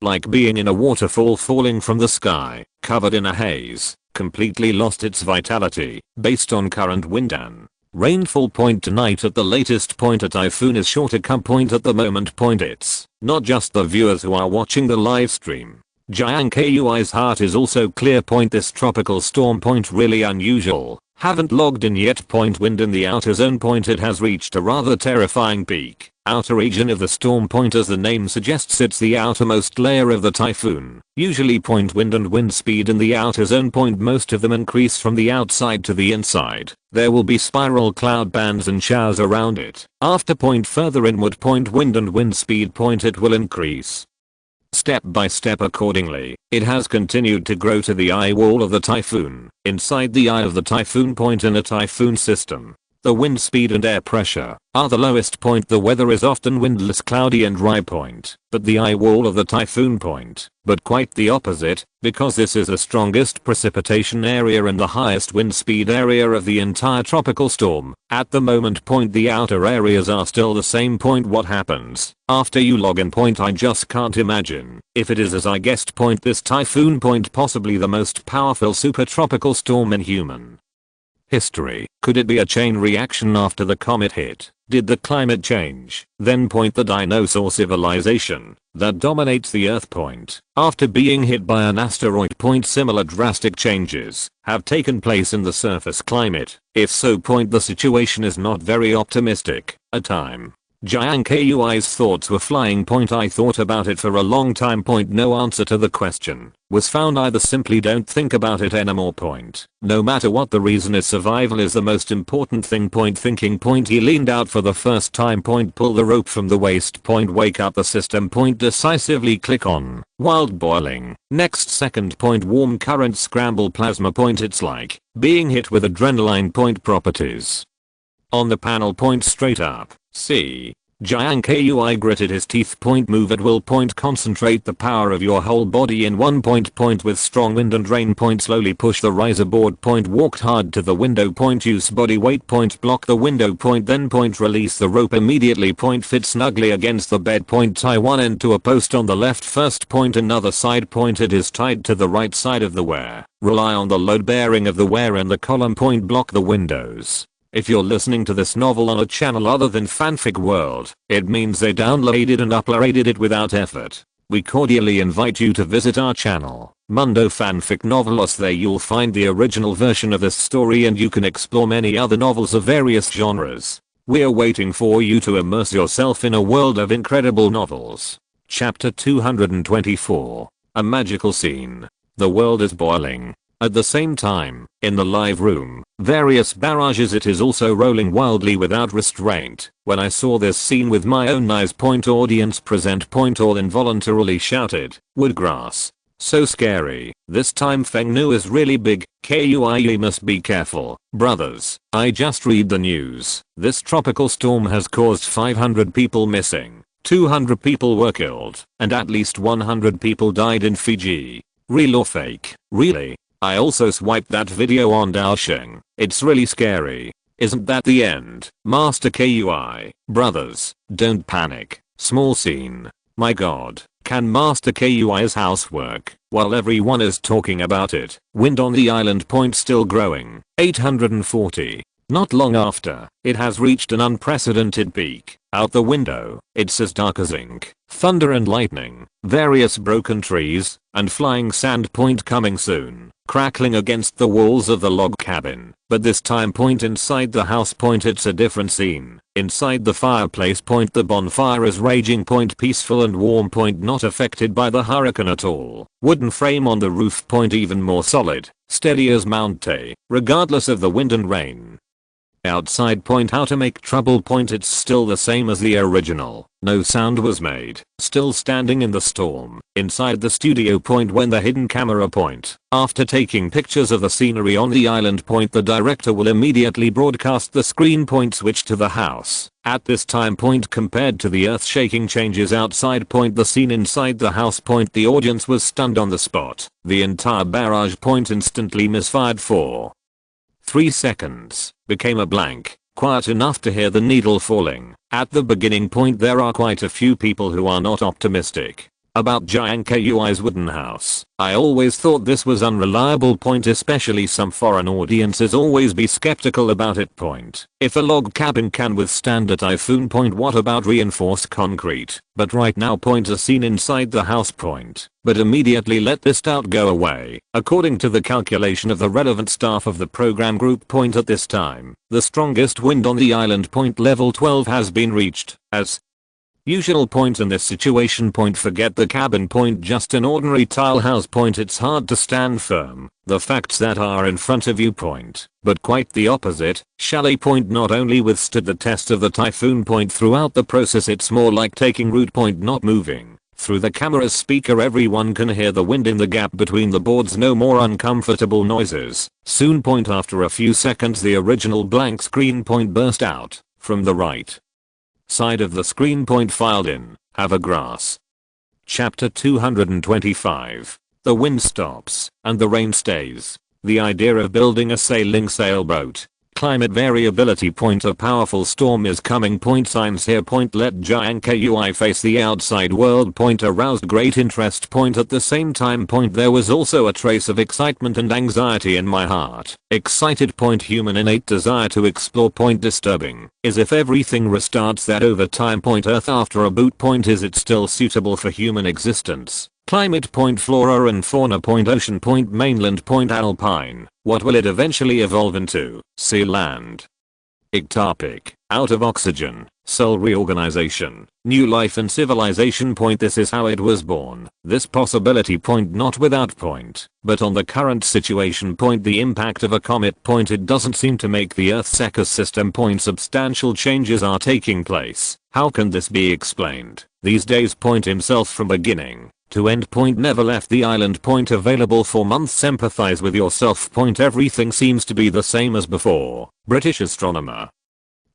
like being in a waterfall falling from the sky, covered in a haze, completely lost its vitality, based on current wind and rainfall. Tonight at the latest. A typhoon is sure to come. At the moment. It's not just the viewers who are watching the live stream. Jiang Kui's heart is also clear. This tropical storm. Really unusual. Haven't logged in yet. Wind in the outer zone. It has reached a rather terrifying peak. Outer region of the storm point, as the name suggests, it's the outermost layer of the typhoon. Usually point wind and wind speed in the outer zone point, most of them increase from the outside to the inside. There will be spiral cloud bands and showers around it. After point further inward point wind and wind speed point, it will increase step by step accordingly. It has continued to grow to the eye wall of the typhoon. Inside the eye of the typhoon point in a typhoon system, the wind speed and air pressure are the lowest point. The weather is often windless, cloudy and dry point, but the eye wall of the typhoon point, but quite the opposite, because this is the strongest precipitation area and the highest wind speed area of the entire tropical storm. At the moment point the outer areas are still the same point. What happens after you log in point, I just can't imagine. If it is as I guessed point, this typhoon point possibly the most powerful super tropical storm in human history. Could it be a chain reaction after the comet hit? Did the climate change? Then point the dinosaur civilization that dominates the Earth point after being hit by an asteroid point, similar drastic changes have taken place in the surface climate? If so point, the situation is not very optimistic. A time Jiang Kui's thoughts were flying point. I thought about it for a long time point. No answer to the question was found. Either simply don't think about it anymore point. No matter what the reason is, survival is the most important thing point. Thinking point, he leaned out for the first time point. Pull the rope from the waist point. Wake up the system point. Decisively click on wild boiling. Next second point, warm current scramble plasma point. It's like being hit with adrenaline point. Properties on the panel point, straight up. See. Jiang Kui gritted his teeth point. Move at will point. Concentrate the power of your whole body in one point. Point with strong wind and rain point. Slowly push the riser board point. Walked hard to the window point. Use body weight point. Block the window point. Then point release the rope immediately point. Fit snugly against the bed point. Tie one end to a post on the left first point. Another side point. It is tied to the right side of the wear. Rely on the load bearing of the wear and the column point. Block the windows. If you're listening to this novel on a channel other than Fanfic World, it means they downloaded and uploaded it without effort. We cordially invite you to visit our channel, Mundo Fanfic Novelos. There you'll find the original version of this story and you can explore many other novels of various genres. We're waiting for you to immerse yourself in a world of incredible novels. Chapter 224. A magical scene. The world is boiling. At the same time, in the live room, various barrages, it is also rolling wildly without restraint. When I saw this scene with my own eyes point, audience present point, all involuntarily shouted, woodgrass. So scary. This time Fengnu is really big. Kui must be careful. Brothers, I just read the news. This tropical storm has caused 500 people missing, 200 people were killed, and at least 100 people died in Fiji. Real or fake? Really? I also swiped that video on Daosheng. It's really scary. Isn't that the end? Master Kui. Brothers, don't panic. Small scene. My god, can Master Kui's house work while everyone is talking about it? Wind on the island point still growing. 840. Not long after, it has reached an unprecedented peak. Out the window, it's as dark as ink. Thunder and lightning, various broken trees, and flying sand point coming soon. Crackling against the walls of the log cabin. But this time point inside the house point, it's a different scene. Inside the fireplace point, the bonfire is raging point, peaceful and warm point, not affected by the hurricane at all. Wooden frame on the roof point, even more solid, steady as Mount Tay, regardless of the wind and rain. Outside point, how to make trouble point, it's still the same as the original. No sound was made. Still standing in the storm. Inside the studio point, when the hidden camera point. After taking pictures of the scenery on the island point, the director will immediately broadcast the screen point, switch to the house. At this time point, compared to the earth shaking changes outside point, the scene inside the house point, the audience was stunned on the spot. The entire barrage point instantly misfired for 3 seconds, became a blank, quiet enough to hear the needle falling. At the beginning point, there are quite a few people who are not optimistic about Jiang Kui's wooden house. I always thought this was unreliable point, especially some foreign audiences always be skeptical about it point. If a log cabin can withstand a typhoon point, what about reinforced concrete? But right now point, a scene inside the house point. But immediately let this doubt go away. According to the calculation of the relevant staff of the program group point, at this time, the strongest wind on the island point, level 12, has been reached, as Usual point in this situation point, forget the cabin point, just an ordinary tile house point. It's hard to stand firm. The facts that are in front of you point, but quite the opposite. Chalet point not only withstood the test of the typhoon point throughout the process, it's more like taking root point, not moving. Through the camera's speaker everyone can hear the wind in the gap between the boards, no more uncomfortable noises. Soon point after a few seconds the original blank screen point burst out from the right side of the screen point filed in. Have a grass. Chapter 225. The wind stops and the rain stays. The idea of building a sailing sailboat. Climate variability point, a powerful storm is coming point, signs here point, let Jiang Kui face the outside world point, aroused great interest point. At the same time point there was also a trace of excitement and anxiety in my heart. Excited point, human innate desire to explore point, disturbing is if everything restarts that over time point, earth after a boot point, is it still suitable for human existence? Climate point, flora and fauna point, ocean point, mainland point, alpine. What will it eventually evolve into? Sea, land. Ectopic. Out of oxygen. Cell reorganization. New life and civilization point, this is how it was born. This possibility point not without point, but on the current situation point, the impact of a comet point, it doesn't seem to make the Earth's ecosystem point. Substantial changes are taking place. How can this be explained? These days point himself from beginning to end point never left the island point, available for months. Empathize with yourself point, everything seems to be the same as before. British astronomer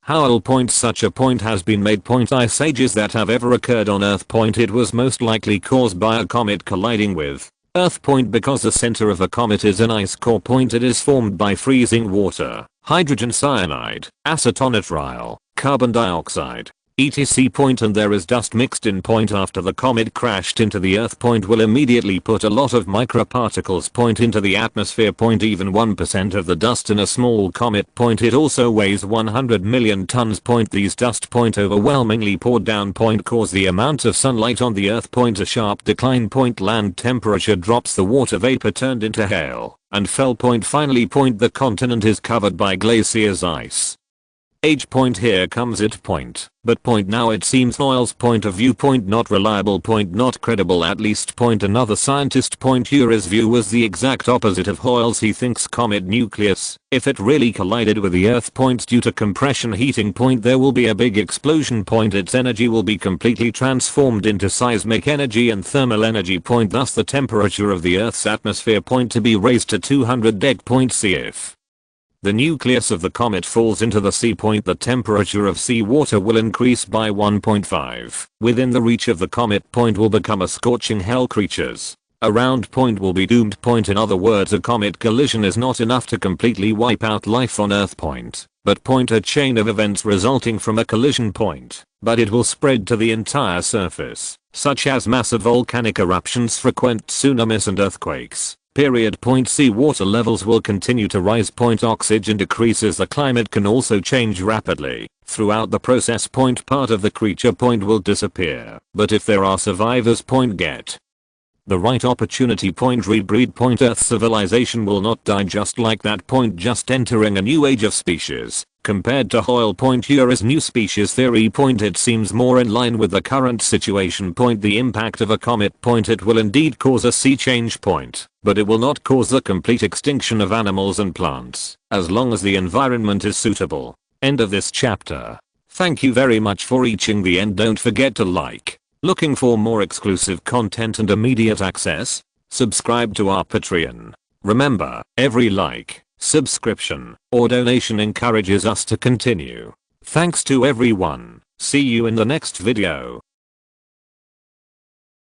Howell point, such a point has been made point, ice ages that have ever occurred on Earth point, it was most likely caused by a comet colliding with Earth point, because the center of a comet is an ice core point, it is formed by freezing water, hydrogen cyanide, acetonitrile, carbon dioxide, etc. point, and there is dust mixed in point. After the comet crashed into the Earth point will immediately put a lot of microparticles point into the atmosphere point, even 1% of the dust in a small comet point, it also weighs 100 million tons point. These dust point overwhelmingly poured down point cause the amount of sunlight on the Earth point a sharp decline point, land temperature drops, the water vapor turned into hail and fell point, finally point the continent is covered by glaciers, ice age point, here comes it point, but point now it seems Hoyle's point of view point, not reliable point, not credible at least point. Another scientist point, Uri's view was the exact opposite of Hoyle's. He thinks comet nucleus, if it really collided with the Earth point due to compression heating point, there will be a big explosion point, its energy will be completely transformed into seismic energy and thermal energy point, thus the temperature of the Earth's atmosphere point to be raised to 200 deg point. See if the nucleus of the comet falls into the sea point, the temperature of seawater will increase by 1.5. Within the reach of the comet point will become a scorching hell, creatures around point will be doomed point. In other words, a comet collision is not enough to completely wipe out life on Earth point, but point a chain of events resulting from a collision point, but it will spread to the entire surface, such as massive volcanic eruptions, frequent tsunamis and earthquakes. Period point. Seawater levels will continue to rise point, oxygen decreases, the climate can also change rapidly. Throughout the process point, part of the creature point will disappear, but if there are survivors point, get the right opportunity point, rebreed point, Earth civilization will not die just like that point, just entering a new age of species. Compared to Hoyle point, Uri's new species theory point, it seems more in line with the current situation point. The impact of a comet point, it will indeed cause a sea change point, but it will not cause the complete extinction of animals and plants, as long as the environment is suitable. End of this chapter. Thank you very much for reaching the end. Don't forget to like. Looking for more exclusive content and immediate access? Subscribe to our Patreon. Remember, every like, subscription, or donation encourages us to continue. Thanks to everyone. See you in the next video.